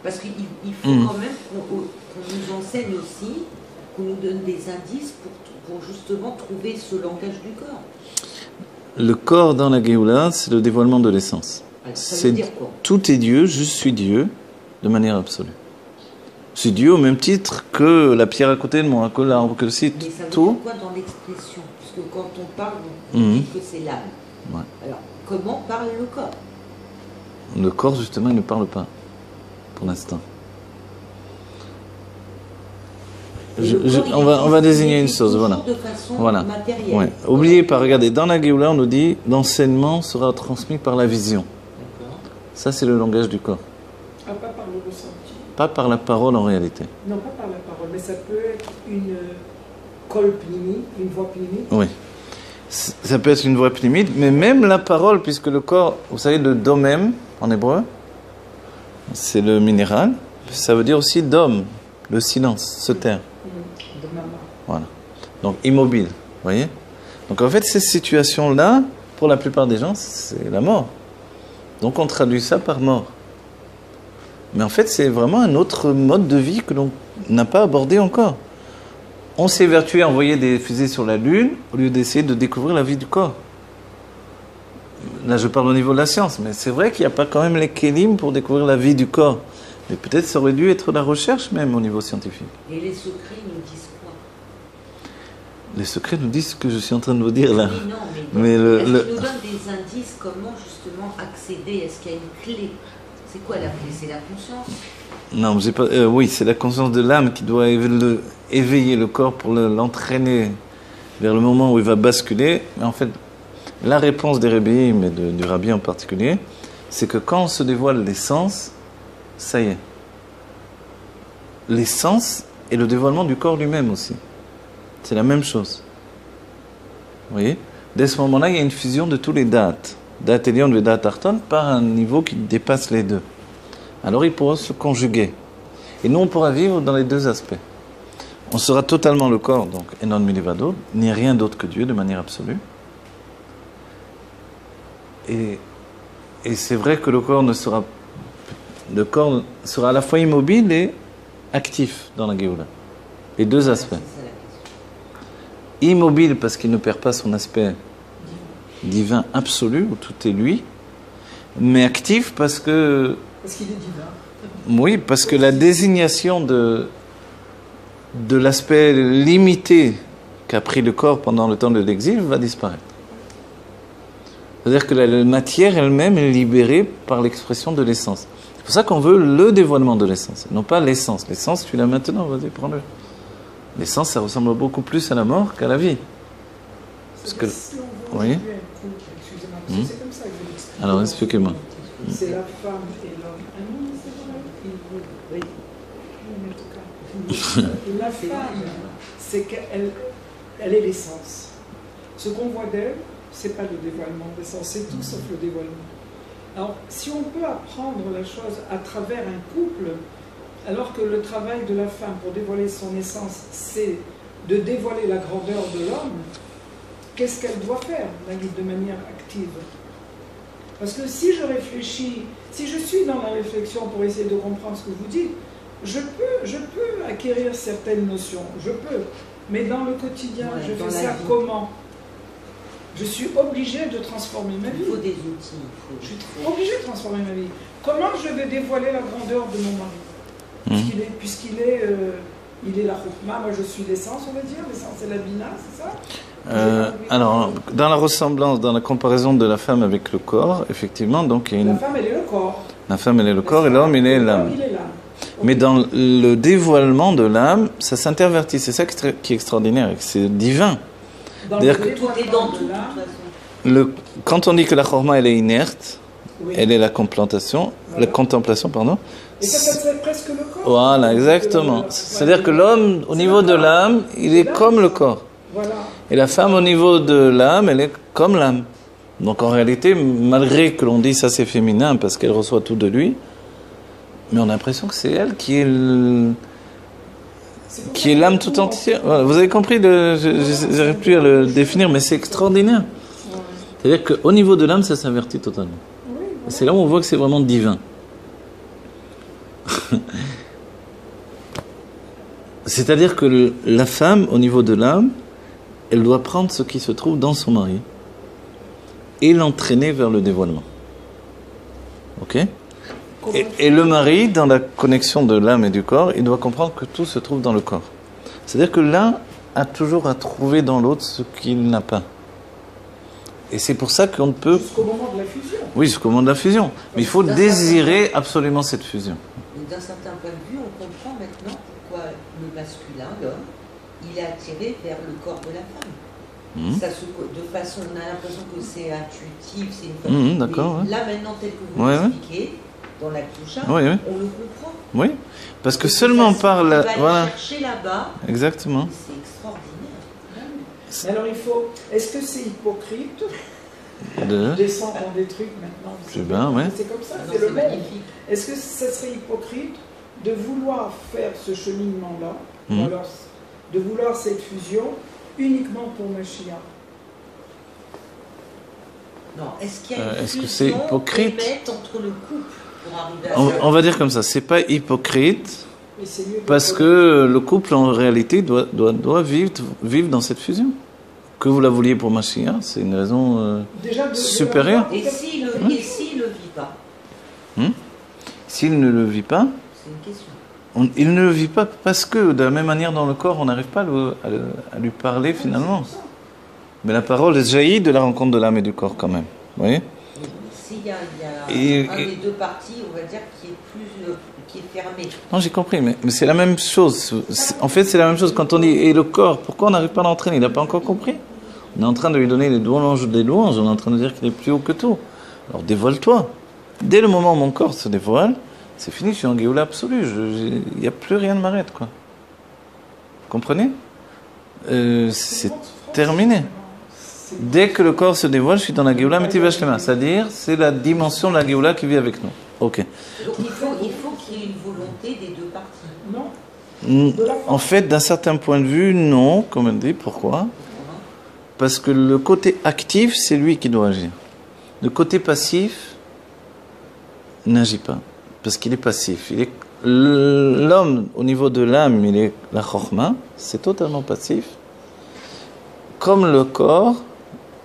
Parce qu'il faut quand même qu'on nous enseigne aussi, qu'on nous donne des indices pour justement trouver ce langage du corps. Le corps dans la Géoula, c'est le dévoilement de l'essence. Ça veut dire quoi? Tout est Dieu, je suis Dieu, de manière absolue. Je suis Dieu au même titre que la pierre à côté de moi, que l'arbre, que le site, mais ça veut tout. dire quoi dans l'expression? Parce que quand on parle, on dit que c'est l'âme. Ouais. Alors, comment parle le corps? Le corps, justement, il ne parle pas, pour l'instant. On va désigner une chose, voilà. De façon voilà. matérielle. Ouais. Oubliez pas, regardez, dans la Géoula, on nous dit l'enseignement sera transmis par la vision. Ça, c'est le langage du corps. Ah, pas par le ressenti. Pas par la parole en réalité. Non, pas par la parole, mais ça peut être une kol pnimi, une voix pnimi. Oui. Ça peut être une voix pnimite, mais même la parole, puisque le corps, vous savez, le domem en hébreu, c'est le minéral, ça veut dire aussi dom, le silence, se taire. De maman. Voilà. Donc immobile, vous voyez? Donc en fait, ces situations-là, pour la plupart des gens, c'est la mort. Donc on traduit ça par mort. Mais en fait, c'est vraiment un autre mode de vie que l'on n'a pas abordé encore. On s'est évertué à envoyer des fusées sur la Lune au lieu d'essayer de découvrir la vie du corps. Là, je parle au niveau de la science, mais c'est vrai qu'il n'y a pas quand même les kélim pour découvrir la vie du corps. Mais peut-être ça aurait dû être la recherche même au niveau scientifique. Et les secrets nous disent quoi? Les secrets nous disent ce que je suis en train de vous dire là. Oui, non, mais est-ce qu'ils nous donnent des indices comment justement accéder? Est-ce qu'il y a une clé? C'est quoi la clé? C'est la conscience? Non, j'ai pas. Oui, c'est la conscience de l'âme qui doit éveiller le corps pour l'entraîner vers le moment où il va basculer. Mais en fait, la réponse des Rebbeim et du Rabbi en particulier, c'est que quand on se dévoile l'essence, ça y est. L'essence et le dévoilement du corps lui-même aussi. C'est la même chose. Vous voyez? Dès ce moment-là, il y a une fusion de tous les dates. Date Elion et date Arton par un niveau qui dépasse les deux. Alors il pourra se conjuguer. Et nous, on pourra vivre dans les deux aspects. On sera totalement le corps, donc Enon Milivado, ni rien d'autre que Dieu de manière absolue. Et c'est vrai que le corps sera à la fois immobile et actif dans la Géoula. Les deux aspects. Immobile parce qu'il ne perd pas son aspect divin absolu, où tout est lui, mais actif parce que... Parce qu'il est divin. Oui, parce que la désignation de l'aspect limité qu'a pris le corps pendant le temps de l'exil va disparaître. C'est-à-dire que la matière elle-même est libérée par l'expression de l'essence. C'est pour ça qu'on veut le dévoilement de l'essence, non pas l'essence. L'essence, tu l'as maintenant, vas-y, prends-le. L'essence, ça ressemble beaucoup plus à la mort qu'à la vie. Parce que... Si on veut Oui. excusez-moi, parce que c'est comme ça que je l'explique. Alors, expliquez-moi. C'est la femme et l'homme. Ah non, c'est vrai. Oui. La femme, c'est qu'elle est l'essence. Ce qu'on voit d'elle, c'est pas le dévoilement de l'essence, c'est tout sauf le dévoilement. Alors, si on peut apprendre la chose à travers un couple, alors que le travail de la femme pour dévoiler son essence, c'est de dévoiler la grandeur de l'homme, qu'est-ce qu'elle doit faire de manière active? Parce que si je réfléchis, si je suis dans la réflexion pour essayer de comprendre ce que vous dites, je peux acquérir certaines notions, je peux. Mais dans le quotidien, je fais ça comment? Je suis obligée de transformer ma vie. Il faut des outils. Je suis obligée de transformer ma vie. Comment je vais dévoiler la grandeur de mon mari? Puisqu'il est la Choukma, moi je suis l'essence, on va dire. L'essence c'est la Bina, c'est ça? Alors, dans la ressemblance, dans la comparaison de la femme avec le corps, effectivement, donc il y a une... La femme, elle est le corps. La femme, elle est le corps et l'homme, il est l'âme. Mais dans le dévoilement de l'âme, ça s'intervertit. C'est ça qui est extraordinaire, c'est divin. Dans C'est-à-dire le que Tout est dévoilement dans tout, de de l'âme, toute façon. Quand on dit que la chorma, elle est inerte, oui. elle est la contemplation, Voilà. la contemplation, pardon. Et ça serait presque le corps. Voilà, exactement. C'est-à-dire que l'homme, au niveau de l'âme, il est comme le corps. Voilà. Et la femme, au niveau de l'âme, elle est comme l'âme. Donc en réalité, malgré que l'on dit ça c'est féminin parce qu'elle reçoit tout de lui, mais on a l'impression que c'est elle qui est l'âme tout entière. Voilà, vous avez compris, j'arrive plus à le définir, mais c'est extraordinaire. Ouais. C'est-à-dire qu'au niveau de l'âme, ça s'invertit totalement. Oui, Et c'est là où on voit que c'est vraiment divin. C'est-à-dire que la femme, au niveau de l'âme, elle doit prendre ce qui se trouve dans son mari et l'entraîner vers le dévoilement. Ok ? Et le mari, dans la connexion de l'âme et du corps, il doit comprendre que tout se trouve dans le corps. C'est-à-dire que l'un a toujours à trouver dans l'autre ce qu'il n'a pas. Et c'est pour ça qu'on ne peut... jusqu'au moment de la fusion. Oui, jusqu'au moment de la fusion. Mais il faut désirer absolument cette fusion. Donc, d'un certain point de vue, on comprend maintenant pourquoi le masculin, l'homme, il est attiré vers le corps de la femme. Ça de façon, on a l'impression que c'est intuitif, c'est une façon. D'accord, mais là maintenant, tel que vous l'expliquez, dans la toucha, on le comprend. Oui, parce que seulement par la... On va Voilà. aller chercher là-bas. Exactement. C'est extraordinaire. Mais alors il faut. Est-ce que c'est hypocrite De... descendre dans des trucs maintenant? C'est bien, ouais. C'est comme ça, Non, c'est le c'est monde. magnifique. Est-ce que ça serait hypocrite de vouloir faire ce cheminement-là, ou alors de vouloir cette fusion uniquement pour Mashiach? Non, est-ce qu'il y a une est-ce que fusion c'est hypocrite émette entre le couple pour arriver à ça? On va dire comme ça, c'est pas hypocrite Mais c'est mieux parce que le couple en réalité doit vivre dans cette fusion. Que vous la vouliez pour Mashiach, c'est une raison déjà supérieure. Et s'il ne le vit pas? S'il ne le vit pas, C'est une question. il ne le vit pas parce que de la même manière dans le corps, on n'arrive pas à lui parler finalement. Mais la parole jaillit de la rencontre de l'âme et du corps quand même. Vous voyez? S'il y a un des deux parties, on va dire, qui est fermé. Non, j'ai compris, mais c'est la même chose. En fait, c'est la même chose quand on dit et le corps, pourquoi on n'arrive pas à l'entraîner? Il n'a pas encore compris. On est en train de lui donner les louanges des louanges, on est en train de dire qu'il est plus haut que tout. Alors dévoile-toi. Dès le moment où mon corps se dévoile, c'est fini, je suis en Géoula absolue. Il n'y a plus rien de m'arrête, quoi. Vous comprenez? C'est terminé. Dès que le corps se dévoile, je suis dans la Géoula Metiva Shlema. C'est-à-dire, c'est la dimension de la Géoula qui vit avec nous. Ok. Donc il faut qu'il y ait une volonté des deux parties. Non. En fait, d'un certain point de vue, non, comme on dit. Pourquoi? Parce que le côté actif, c'est lui qui doit agir. Le côté passif n'agit pas. Parce qu'il est passif. L'homme, au niveau de l'âme, il est la chorma, c'est totalement passif. Comme le corps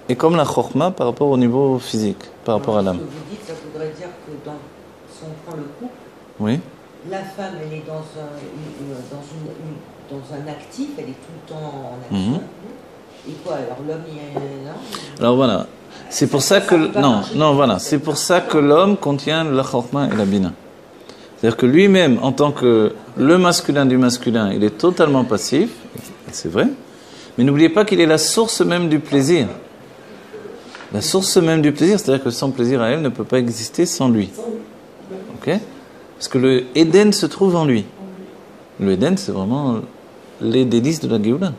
et comme la chorma par rapport au niveau physique, par rapport à l'âme. Ce que vous dites, ça voudrait dire que si on prend le couple, Oui. la femme, elle est dans un actif, elle est tout le temps en action. Et quoi, alors l'homme, il est là? Alors voilà. C'est pour ça que voilà, c'est pour ça que l'homme contient la chorma et la bina. C'est-à-dire que lui-même, en tant que le masculin du masculin, il est totalement passif, c'est vrai. Mais n'oubliez pas qu'il est la source même du plaisir. La source même du plaisir, c'est-à-dire que son plaisir à elle ne peut pas exister sans lui. Ok? Parce que le Éden se trouve en lui. Le Éden, c'est vraiment les délices de la Géoula.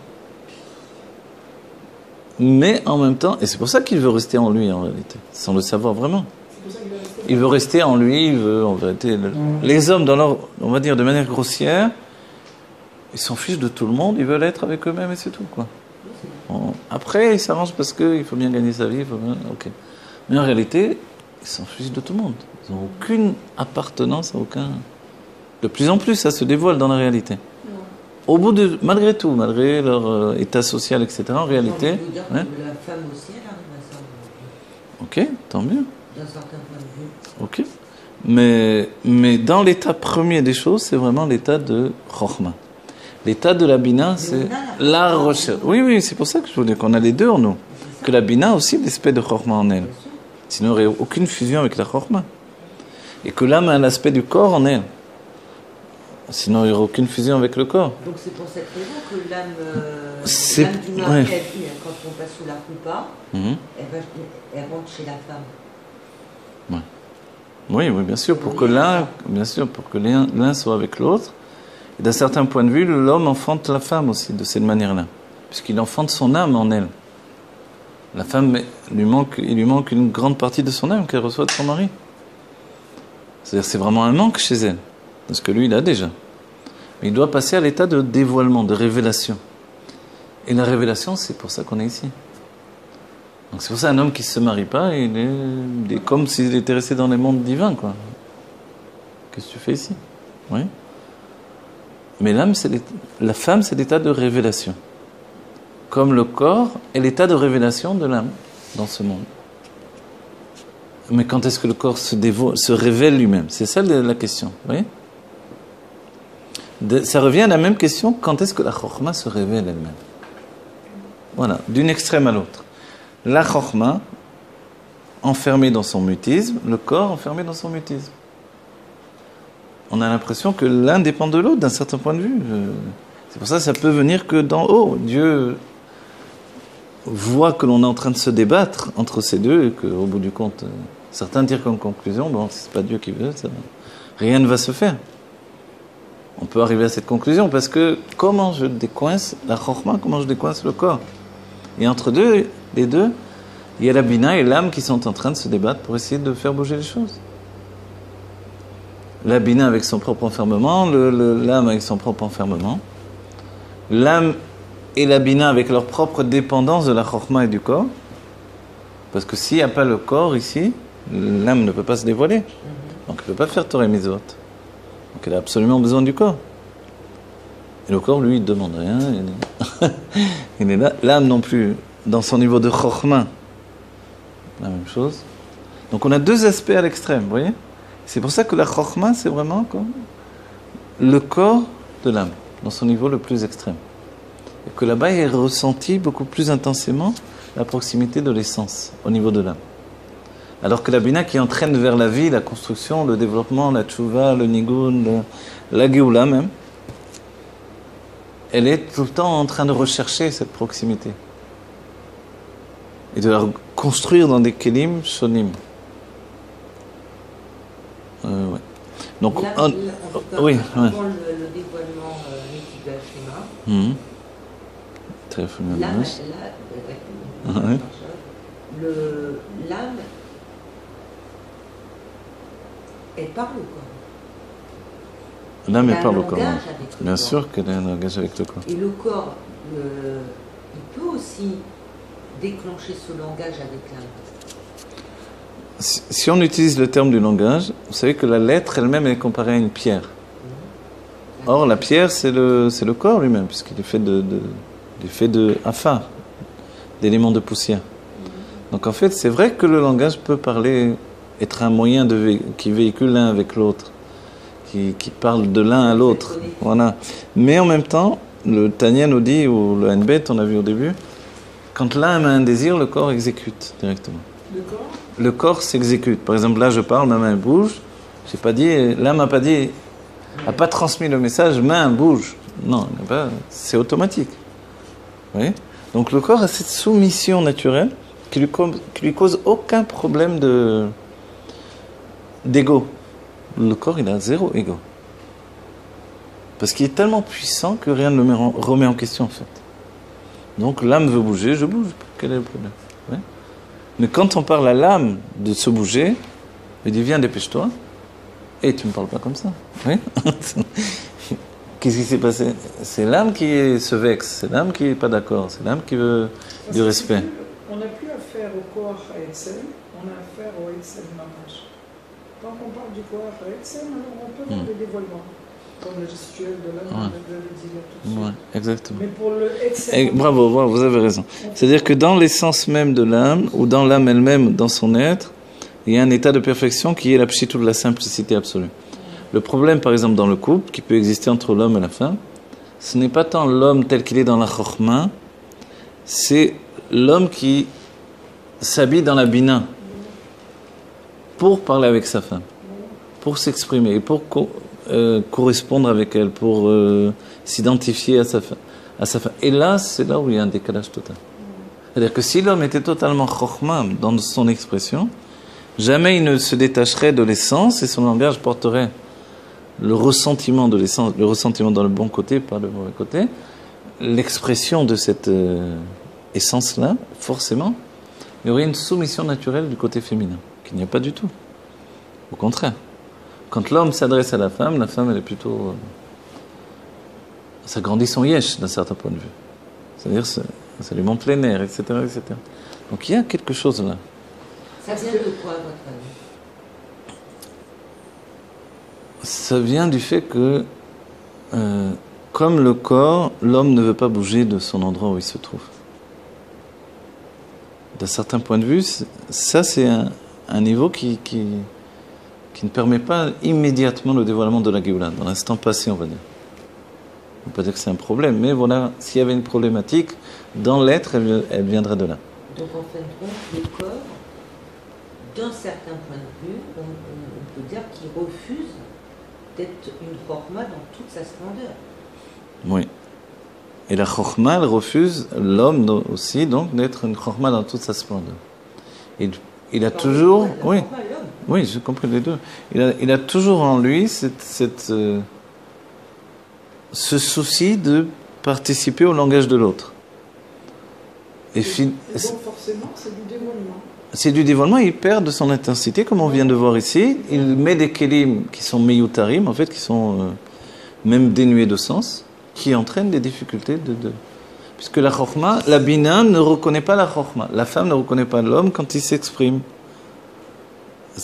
Mais en même temps, et c'est pour ça qu'il veut rester en lui en réalité, sans le savoir vraiment. Il veut rester en lui, il veut en vérité. Les hommes, dans leur, on va dire de manière grossière, ils s'en fichent de tout le monde, ils veulent être avec eux-mêmes et c'est tout, quoi. Bon, après, ils s'arrangent parce qu'il faut bien gagner sa vie, ok. Mais en réalité, ils s'en fichent de tout le monde. Ils n'ont aucune appartenance à aucun. De plus en plus, ça se dévoile dans la réalité. Au bout de, malgré tout, malgré leur état social, etc., en réalité. J'ai envie de vous dire que la femme aussi, elle arrive à ça. Ok, tant mieux. D'un certain point de vue. Ok. Mais dans l'état premier des choses, c'est vraiment l'état de Chokhmah. L'état de la Bina, c'est la recherche. Oui, c'est pour ça que je vous dis qu'on a les deux en nous. Que la Bina a aussi l'aspect de Chokhmah en elle. Sinon, il n'y aurait aucune fusion avec la Chokhmah. Et que l'âme a l'aspect du corps en elle. Sinon, il n'y aura aucune fusion avec le corps. Donc c'est pour cette raison que l'âme du ouais. mari, quand on passe sous la coupa, elle rentre chez la femme. Ouais. Oui, oui, bien sûr, pour que l'un soit avec l'autre. Et d'un certain point de vue, l'homme enfante la femme aussi de cette manière-là, puisqu'il enfante son âme en elle. La femme, il lui manque une grande partie de son âme qu'elle reçoit de son mari. C'est-à-dire, c'est vraiment un manque chez elle, parce que lui, il a déjà. Mais il doit passer à l'état de dévoilement, de révélation. Et la révélation, c'est pour ça qu'on est ici. Donc c'est pour ça qu'un homme qui ne se marie pas, il est comme s'il était resté dans les mondes divins, quoi. Qu'est-ce que tu fais ici? Oui. Mais la femme, c'est l'état de révélation. Comme le corps est l'état de révélation de l'âme dans ce monde. Mais quand est-ce que le corps se révèle lui-même? C'est ça la question, vous voyez? Ça revient à la même question, quand est-ce que la chokhma se révèle elle-même? Voilà, d'une extrême à l'autre. La chokhma, enfermée dans son mutisme, le corps enfermé dans son mutisme. On a l'impression que l'un dépend de l'autre d'un certain point de vue. C'est pour ça que ça peut venir que d'en haut. Dieu voit que l'on est en train de se débattre entre ces deux et qu'au bout du compte, certains tirent comme conclusion, bon, si c'est pas Dieu qui veut, rien ne va se faire. On peut arriver à cette conclusion parce que comment je décoince la chokhma, comment je décoince le corps? Et entre les deux, il y a la bina et l'âme qui sont en train de se débattre pour essayer de faire bouger les choses. La bina avec son propre enfermement, l'âme avec son propre enfermement. L'âme et la bina avec leur propre dépendance de la chokhma et du corps. Parce que s'il n'y a pas le corps ici, l'âme ne peut pas se dévoiler. Donc elle ne peut pas faire Torah et Mitzvot. Donc elle a absolument besoin du corps. Et le corps, lui, il ne demande rien. Il est là. L'âme non plus, dans son niveau de chokhma, la même chose. Donc on a deux aspects à l'extrême, vous voyez? C'est pour ça que la chokhma, c'est vraiment comme le corps de l'âme, dans son niveau le plus extrême. Et que là-bas, il est ressenti beaucoup plus intensément la proximité de l'essence, au niveau de l'âme. Alors que la bina qui entraîne vers la vie, la construction, le développement, la tchouva, le nigun, la geoula même, elle est tout le temps en train de rechercher cette proximité. Et de la construire dans des kelim shonim. Ouais. Donc, là, oui. Avant le dévoilement Netigat Shema, très l'âme, l'âme, elle parle au corps. L'âme, elle parle au corps. Bien corps. sûr qu'elle a un langage avec le corps. Et le corps, il peut aussi déclencher ce langage avec l'âme. Si on utilise le terme du langage, vous savez que la lettre elle-même est comparée à une pierre. Or, la pierre, c'est le corps lui-même, puisqu'il est fait de afa, d'éléments de poussière. Donc en fait, c'est vrai que le langage peut parler, être un moyen qui véhicule l'un avec l'autre, qui parle de l'un à l'autre. Voilà. Mais en même temps, le Tanya nous dit, ou le Hanbet, on a vu au début, quand l'âme a un désir, le corps exécute directement. Le corps s'exécute. Par exemple, là, je parle, ma main bouge. J'ai pas dit, l'âme n'a pas transmis le message, main bouge. Non, c'est automatique. Vous voyez? Donc le corps a cette soumission naturelle qui lui cause aucun problème d'ego. Le corps, il a zéro ego. Parce qu'il est tellement puissant que rien ne le remet en question, en fait. Donc l'âme veut bouger, je bouge. Quel est le problème? Ouais. Mais quand on parle à l'âme de se bouger, il dit viens, dépêche-toi. Et tu ne me parles pas comme ça. Oui. Qu'est-ce qui s'est passé? C'est l'âme qui se vexe, c'est l'âme qui n'est pas d'accord, c'est l'âme qui veut du respect. On n'a plus affaire au corps à Etzel, on a affaire au Etzel Mamash. Quand on parle du corps à Etzel, alors on peut voir des dévoilements. Comme le gestuel de l'âme, de l'exil, tout ça. Ouais, exactement. Mais pour le Etzel... Bravo, vous avez raison. C'est-à-dire que dans l'essence même de l'âme, ou dans l'âme elle-même, dans son être, il y a un état de perfection qui est la pshitude de la simplicité absolue. Le problème, par exemple, dans le couple, qui peut exister entre l'homme et la femme, ce n'est pas tant l'homme tel qu'il est dans la chokhma, c'est l'homme qui s'habille dans la bina pour parler avec sa femme, pour s'exprimer, pour correspondre avec elle, pour s'identifier à sa femme. Et là, c'est là où il y a un décalage total. C'est-à-dire que si l'homme était totalement chokhma dans son expression, jamais il ne se détacherait de l'essence et son langage porterait le ressentiment de l'essence, le ressentiment dans le bon côté, pas le mauvais côté, l'expression de cette essence-là, forcément, il y aurait une soumission naturelle du côté féminin, qu'il n'y a pas du tout. Au contraire. Quand l'homme s'adresse à la femme elle est plutôt... ça grandit son yesh d'un certain point de vue. C'est-à-dire, ça lui monte les nerfs, etc., etc. Donc il y a quelque chose là. Ça vient de quoi, à votre avis? Ça vient du fait que, comme le corps, l'homme ne veut pas bouger de son endroit où il se trouve. D'un certain point de vue, ça c'est un niveau qui ne permet pas immédiatement le dévoilement de la Géoula, dans l'instant passé, on va dire. On ne peut pas dire que c'est un problème, mais voilà, s'il y avait une problématique, dans l'être, elle viendrait de là. Donc en fin de compte, le corps, d'un certain point de vue, on peut dire qu'il refuse d'être une chokhma dans toute sa splendeur. Oui. Et la chokhma, elle refuse l'homme aussi, donc, d'être une chokhma dans toute sa splendeur. Il a toujours... Oui, oui, j'ai compris les deux. Il a toujours en lui ce souci de participer au langage de l'autre. Et donc forcément, c'est du dévoilement. C'est du dévoilement, il perd de son intensité, comme on vient de voir ici. Il met des kélim qui sont meyutarim, en fait, qui sont même dénués de sens, qui entraînent des difficultés Puisque la chokhma, la bina ne reconnaît pas la chokhma. La femme ne reconnaît pas l'homme quand il s'exprime.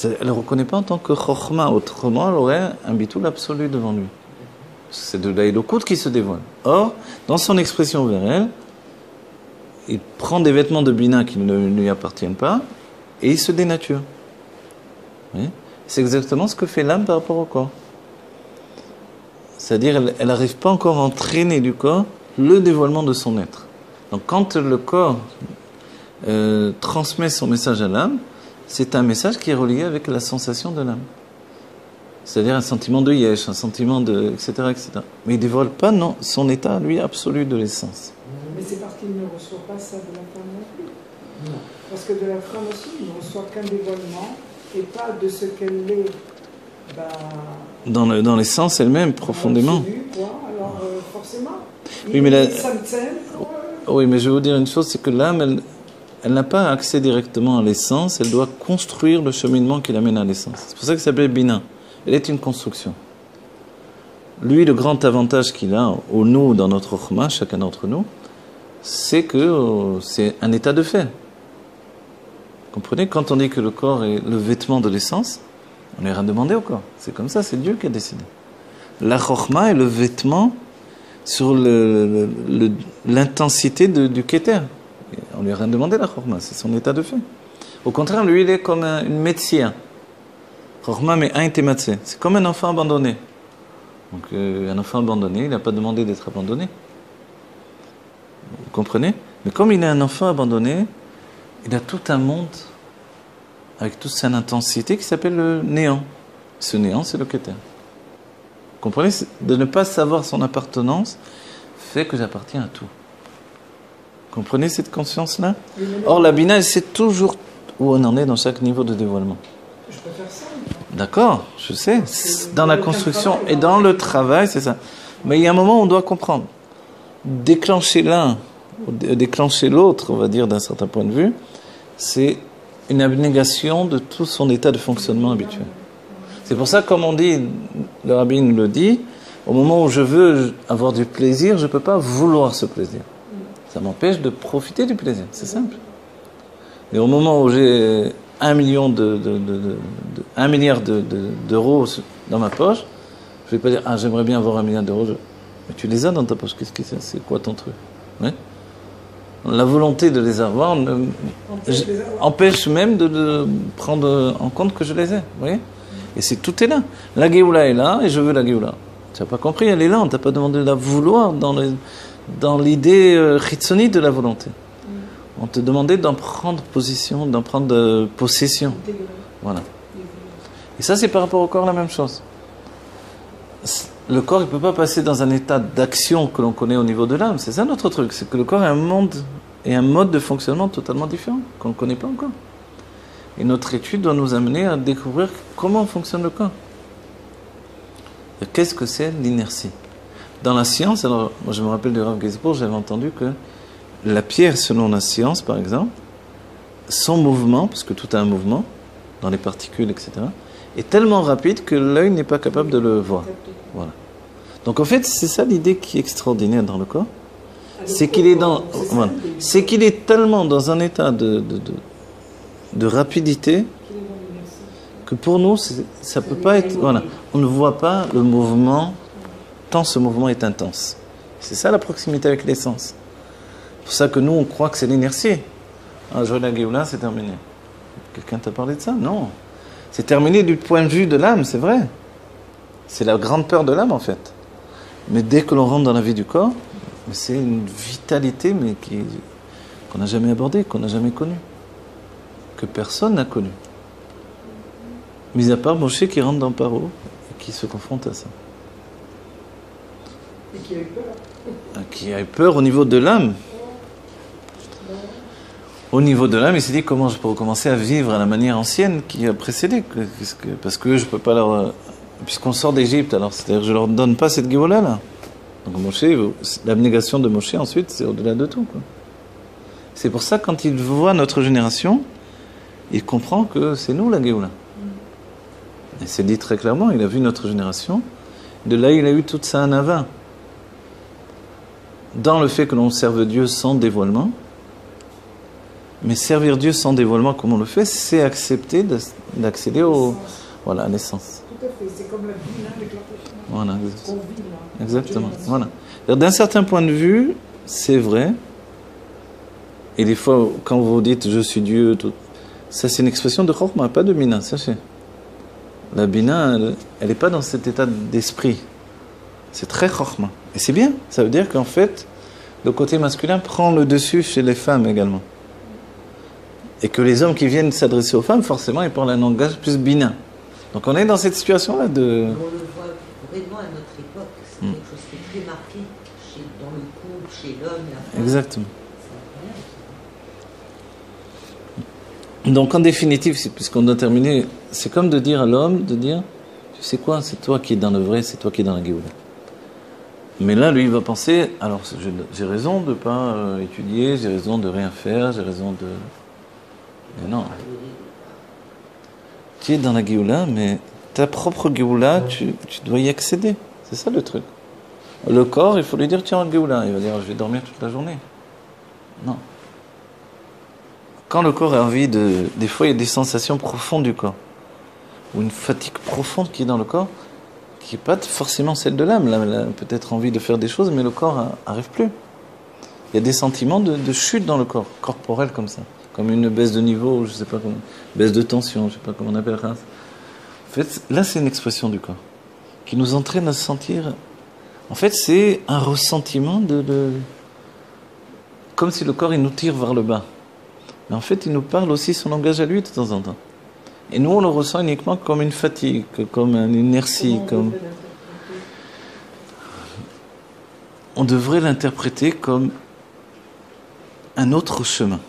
Elle ne le reconnaît pas en tant que chokhma. Autrement, elle aurait un bitoul absolu devant lui. C'est de l'aïlokout qui se dévoile. Or, dans son expression vers elle, il prend des vêtements de bina qui ne lui appartiennent pas et il se dénature. Oui. C'est exactement ce que fait l'âme par rapport au corps. C'est-à-dire, elle n'arrive pas encore à entraîner du corps le dévoilement de son être. Donc, quand le corps transmet son message à l'âme, c'est un message qui est relié avec la sensation de l'âme. C'est-à-dire un sentiment de yesh, un sentiment de... etc., etc. Mais il ne dévoile pas son état, lui, absolu de l'essence. Mais c'est parce qu'il ne reçoit pas ça de la femme non plus. Non. Parce que de la femme aussi, il ne reçoit qu'un dévoilement et pas de ce qu'elle est. Dans l'essence elle-même, profondément. Alors forcément, oui, mais ça me tient. Oui, mais je vais vous dire une chose, c'est que l'âme, elle n'a pas accès directement à l'essence, elle doit construire le cheminement qui l'amène à l'essence. C'est pour ça que ça s'appelle Bina. Elle est une construction. Lui, le grand avantage qu'il a, ou nous, dans notre chokhma, chacun d'entre nous, c'est que c'est un état de fait. Vous comprenez? Quand on dit que le corps est le vêtement de l'essence, on n'a rien demandé au corps. C'est comme ça, c'est Dieu qui a décidé. La chokhma est le vêtement sur l'intensité du kéter. On lui a rien demandé, la chokhma, c'est son état de fait. Au contraire, lui, il est comme une médecine. Chokhma, mais un tematse. C'est comme un enfant abandonné. Donc, un enfant abandonné, il n'a pas demandé d'être abandonné. Vous comprenez? Mais comme il est un enfant abandonné, il a tout un monde avec toute son intensité qui s'appelle le néant. Ce néant, c'est le kéter. Vous comprenez? De ne pas savoir son appartenance fait que j'appartiens à tout. Vous comprenez cette conscience-là? Or, la bina, elle sait toujours où on en est dans chaque niveau de dévoilement. Je peux faire ça. D'accord, je sais. Dans la construction et dans le travail, c'est ça. Mais il y a un moment où on doit comprendre. Déclencher l'un, déclencher l'autre, on va dire d'un certain point de vue, c'est une abnégation de tout son état de fonctionnement habituel. C'est pour ça, comme on dit, le rabbin le dit, au moment où je veux avoir du plaisir, je ne peux pas vouloir ce plaisir. Ça m'empêche de profiter du plaisir, c'est simple. Et au moment où j'ai 1 milliard d'euros dans ma poche, je ne vais pas dire, j'aimerais bien avoir 1 milliard d'euros. Mais tu les as dans ta poche, c'est quoi ton truc? Ouais. La volonté de les avoir empêche même de prendre en compte que je les ai. Vous voyez? Et tout est là. La Géoula est là et je veux la Géoula. Tu n'as pas compris, elle est là. On ne t'a pas demandé de la vouloir dans l'idée chitsoni de la volonté. On te demandait d'en prendre position, d'en prendre possession. Voilà. Et ça, c'est par rapport au corps la même chose. le corps, il ne peut pas passer dans un état d'action que l'on connaît au niveau de l'âme. C'est ça notre truc, c'est que le corps est un monde et un mode de fonctionnement totalement différent, qu'on ne connaît pas encore. Et notre étude doit nous amener à découvrir comment fonctionne le corps. Et qu'est-ce que c'est l'inertie? Dans la science, alors moi je me rappelle de Rav Geisbourg, j'avais entendu que la pierre, selon la science par exemple, son mouvement, parce que tout a un mouvement, dans les particules, etc., est tellement rapide que l'œil n'est pas capable de le voir. Voilà. Donc en fait, c'est ça l'idée qui est extraordinaire dans le corps. C'est qu'il est dans, voilà, c'est qu'il est tellement dans un état de rapidité que pour nous, ça peut pas être, voilà, on ne voit pas le mouvement tant ce mouvement est intense. C'est ça la proximité avec l'essence. C'est pour ça que nous, on croit que c'est l'inertie. Ah, Joël la Géoula, c'est terminé. Quelqu'un t'a parlé de ça? Non. C'est terminé du point de vue de l'âme, c'est vrai. C'est la grande peur de l'âme, en fait. Mais dès que l'on rentre dans la vie du corps, c'est une vitalité mais qu'on n'a jamais abordée, qu'on n'a jamais connue. Que personne n'a connue. Mis à part Moshe qui rentre dans Paro et qui se confronte à ça. Et qui a eu peur. Qui a eu peur au niveau de l'âme. Au niveau de l'âme, il s'est dit comment je peux recommencer à vivre à la manière ancienne qui a précédé. Parce que je ne peux pas leur... Puisqu'on sort d'Égypte, alors c'est-à-dire que je ne leur donne pas cette Géoula là. Donc Moshe, l'abnégation de Moshe ensuite, c'est au-delà de tout, quoi. C'est pour ça quand il voit notre génération, il comprend que c'est nous la Géoula. Et c'est dit très clairement, il a vu notre génération. De là, il a eu toute sa anava. Dans le fait que l'on serve Dieu sans dévoilement. Mais servir Dieu sans dévoilement, comme on le fait, c'est accepter d'accéder voilà, à l'essence. Tout à fait, c'est comme la vie avec la personne. Voilà, Qu'on vit là. exactement. Voilà. D'un certain point de vue, c'est vrai. Et des fois, quand vous dites je suis Dieu, tout, ça c'est une expression de Chokhmah, pas de Bina, sachez. La Bina, elle n'est pas dans cet état d'esprit. C'est très Chokhmah. Et c'est bien. Ça veut dire qu'en fait, le côté masculin prend le dessus chez les femmes également. Et que les hommes qui viennent s'adresser aux femmes, forcément, ils parlent un langage plus Bina. Donc on est dans cette situation-là de... On le voit vraiment à notre époque. C'est quelque chose qui est très marqué dans le couple, chez l'homme et la femme. Exactement. Donc en définitive, puisqu'on doit terminer, c'est comme de dire à l'homme, de dire, tu sais quoi, c'est toi qui es dans le vrai, c'est toi qui es dans la Géoula. Mais là, lui, il va penser, alors j'ai raison de ne pas étudier, j'ai raison de rien faire, j'ai raison de... Mais non. Tu es dans la Géoula, mais ta propre Géoula, tu dois y accéder. C'est ça le truc. Le corps, il faut lui dire, tiens, en Géoula. Il va dire, je vais dormir toute la journée. Non. Quand le corps a envie de... Des fois, il y a des sensations profondes du corps. Ou une fatigue profonde qui est dans le corps, qui n'est pas forcément celle de l'âme. L'âme a peut-être envie de faire des choses, mais le corps n'arrive plus. Il y a des sentiments de chute dans le corps, corporel comme ça. Comme une baisse de niveau, je sais pas comment... Baisse de tension, je sais pas comment on appelle ça. En fait, là, c'est une expression du corps qui nous entraîne à se sentir... En fait, c'est un ressentiment comme si le corps, il nous tire vers le bas. Mais en fait, il nous parle aussi son langage à lui de temps en temps. Et nous, on le ressent uniquement comme une fatigue, comme une inertie. Comme... On devrait l'interpréter comme un autre chemin.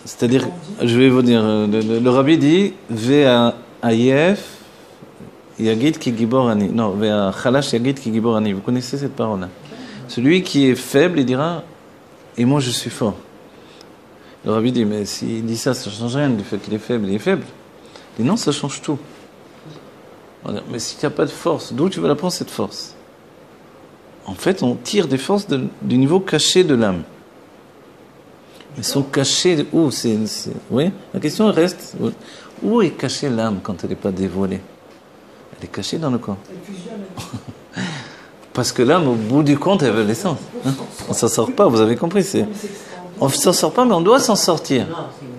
C'est-à-dire, je vais vous dire, le rabbi dit Vea Ayef Yagid ki gibor ani. Non, Vea Chalash Yagid ki gibor ani. Vous connaissez cette parole-là. Celui qui est faible, il dira et moi je suis fort. Le rabbi dit, mais s'il dit ça ne change rien du fait qu'il est faible, il est faible. Il dit non, ça change tout. Mais si tu n'as pas de force, d'où tu vas la prendre cette force? En fait, on tire des forces du niveau caché de l'âme. Elles sont cachées où? Oui, la question reste, où est cachée l'âme quand elle n'est pas dévoilée? Elle est cachée dans le corps. Parce que l'âme, au bout du compte, elle veut l'essence. Hein? On ne s'en sort pas, vous avez compris. On ne s'en sort pas, mais on doit s'en sortir.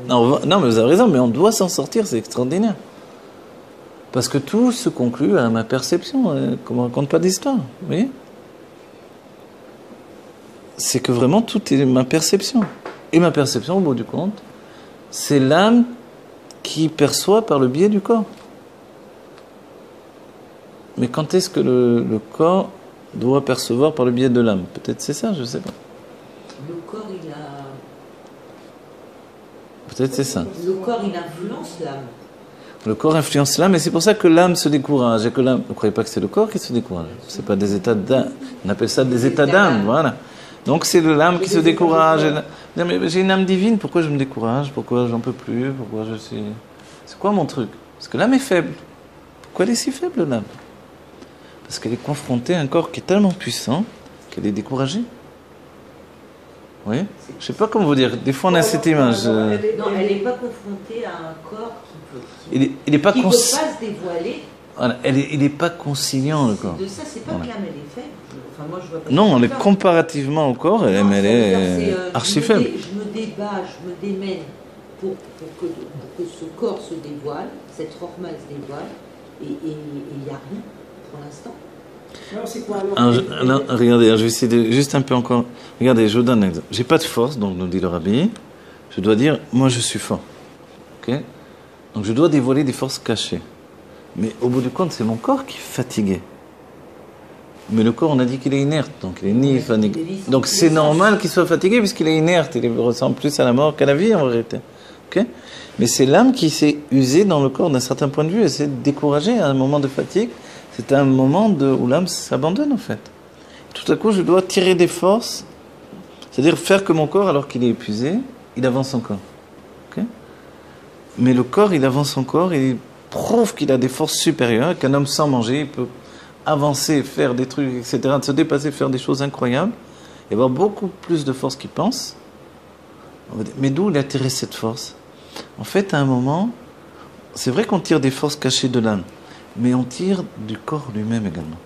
Non, mais vous avez raison, mais on doit s'en sortir, c'est extraordinaire. Parce que tout se conclut à ma perception, comme on ne raconte pas d'histoire. Vous voyez? C'est que vraiment, tout est ma perception. Et ma perception, au bout du compte, c'est l'âme qui perçoit par le biais du corps. Mais quand est-ce que le corps doit percevoir par le biais de l'âme? Peut-être c'est ça, je ne sais pas. Le corps, il a... Peut-être c'est ça. Le corps, il influence l'âme. Le corps influence l'âme, et c'est pour ça que l'âme se décourage. Et que l'âme, ne croyez pas que c'est le corps qui se décourage. C'est pas des états d'âme. On appelle ça des états d'âme, voilà. Donc c'est l'âme qui se décourage. Mais j'ai une âme divine, pourquoi je me décourage? Pourquoi j'en peux plus? Pourquoi je suis... C'est quoi mon truc? Parce que l'âme est faible. Pourquoi elle est si faible, l'âme? Parce qu'elle est confrontée à un corps qui est tellement puissant qu'elle est découragée. Oui. Je ne sais pas comment vous dire. Des fois, on a cette image. Non, elle n'est pas confrontée à un corps qui Il n'est pas, peut pas se dévoiler. Voilà. Il n'est pas conciliant, le corps. De ça, c'est pas que l'âme, elle est faible. Enfin, moi, je vois pas. Non, elle est comparativement au corps, elle est archi faible. Je me débat, je me démène pour que ce corps se dévoile, cette forme se dévoile, et il n'y a rien pour l'instant. Alors, c'est quoi alors, regardez, je vais essayer de juste un peu encore. Regardez, je vous donne un exemple. J'ai pas de force, donc nous dit le Rabbi. Je dois dire, moi je suis fort. Ok? Donc je dois dévoiler des forces cachées. Mais au bout du compte, c'est mon corps qui est fatigué. Mais le corps, on a dit qu'il est inerte, donc il est ni fatigué. Donc c'est normal qu'il soit fatigué puisqu'il est inerte. Il ressemble plus à la mort qu'à la vie en vérité. Ok? Mais c'est l'âme qui s'est usée dans le corps d'un certain point de vue et s'est découragée à un moment de fatigue. C'est un moment où l'âme s'abandonne en fait. Tout à coup, je dois tirer des forces, c'est-à-dire faire que mon corps, alors qu'il est épuisé, il avance encore. Okay? Mais le corps, il avance encore et il prouve qu'il a des forces supérieures, qu'un homme sans manger, il peut avancer, faire des trucs, etc., se dépasser, faire des choses incroyables, et avoir beaucoup plus de force qu'il pense. Mais d'où il a tiré cette force? En fait, à un moment, c'est vrai qu'on tire des forces cachées de l'âme, mais on tire du corps lui-même également.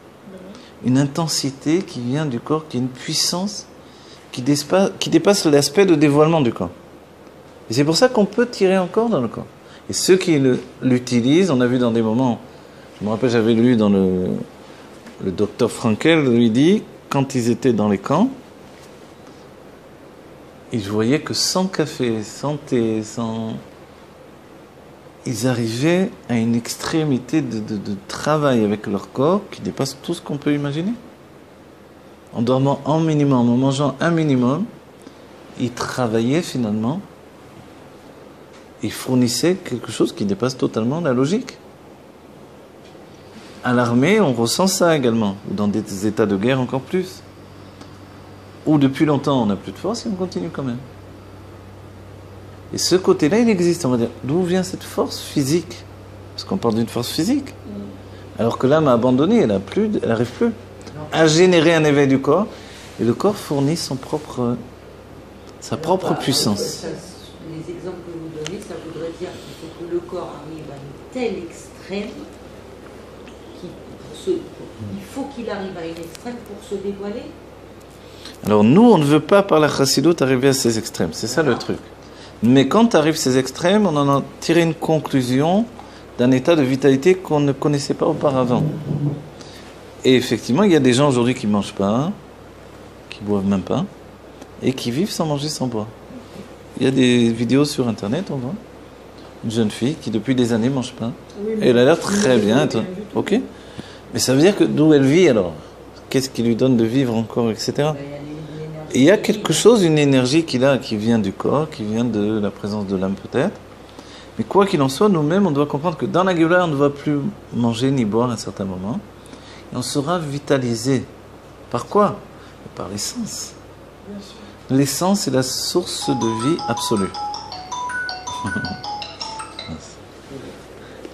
Une intensité qui vient du corps, qui est une puissance qui dépasse l'aspect de dévoilement du corps. Et c'est pour ça qu'on peut tirer encore dans le corps. Et ceux qui l'utilisent, on a vu dans des moments, je me rappelle, j'avais lu dans le docteur Frankel, lui dit, quand ils étaient dans les camps, ils voyaient que sans café, sans thé, ils arrivaient à une extrémité de travail avec leur corps qui dépasse tout ce qu'on peut imaginer. En dormant un minimum, en mangeant un minimum, ils travaillaient finalement, ils fournissaient quelque chose qui dépasse totalement la logique. À l'armée, on ressent ça également, ou dans des états de guerre encore plus. Ou depuis longtemps, on n'a plus de force et on continue quand même. Et ce côté-là, il existe, on va dire. D'où vient cette force physique? Parce qu'on parle d'une force physique. Alors que l'âme a abandonné, elle n'arrive plus à générer un éveil du corps. Et le corps fournit sa propre puissance. Les exemples que vous donnez, ça voudrait dire qu'il faut que le corps arrive à une telle extrême il faut qu'il arrive à une extrême pour se dévoiler. Alors nous, on ne veut pas par la chassidoute arriver à ces extrêmes. C'est ça le truc. Mais quand arrivent ces extrêmes, on en a tiré une conclusion d'un état de vitalité qu'on ne connaissait pas auparavant. Et effectivement, il y a des gens aujourd'hui qui ne mangent pas, qui ne boivent même pas, et qui vivent sans manger, sans boire. Il y a des vidéos sur Internet, on voit. Une jeune fille qui depuis des années ne mange pas. Oui, et elle a l'air très bien. Ok. Mais ça veut dire que d'où elle vit alors? Qu'est-ce qui lui donne de vivre encore, etc. Et il y a quelque chose, une énergie qu'il a, qui vient du corps, qui vient de la présence de l'âme peut-être. Mais quoi qu'il en soit, nous-mêmes, on doit comprendre que dans la Géoula, on ne doit plus manger ni boire à un certain moment. Et on sera vitalisé. Par quoi? Par l'essence. L'essence est la source de vie absolue.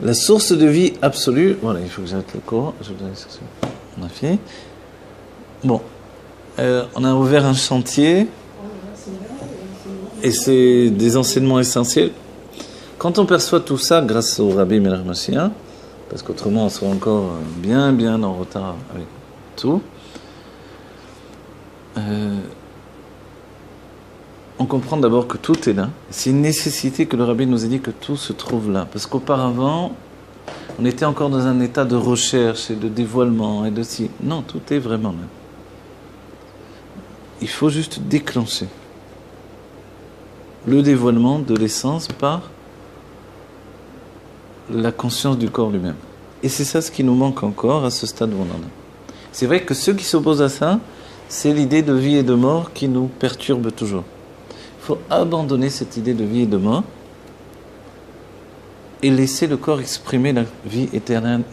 La source de vie absolue, voilà, il faut que j'arrête le cours, je dois aller chercher. On a fini. Bon, on a ouvert un chantier, et c'est des enseignements essentiels. Quand on perçoit tout ça grâce au Rabbi Melech Mashiach, parce qu'autrement on serait encore bien en retard avec tout, on comprend d'abord que tout est là. C'est une nécessité que le Rabbi nous ait dit que tout se trouve là. Parce qu'auparavant, on était encore dans un état de recherche et de dévoilement et de si. Non, tout est vraiment là. Il faut juste déclencher le dévoilement de l'essence par la conscience du corps lui-même. Et c'est ça ce qui nous manque encore à ce stade où on en est. C'est vrai que ceux qui s'opposent à ça, c'est l'idée de vie et de mort qui nous perturbe toujours. Il faut abandonner cette idée de vie et de mort et laisser le corps exprimer la vie éternelle.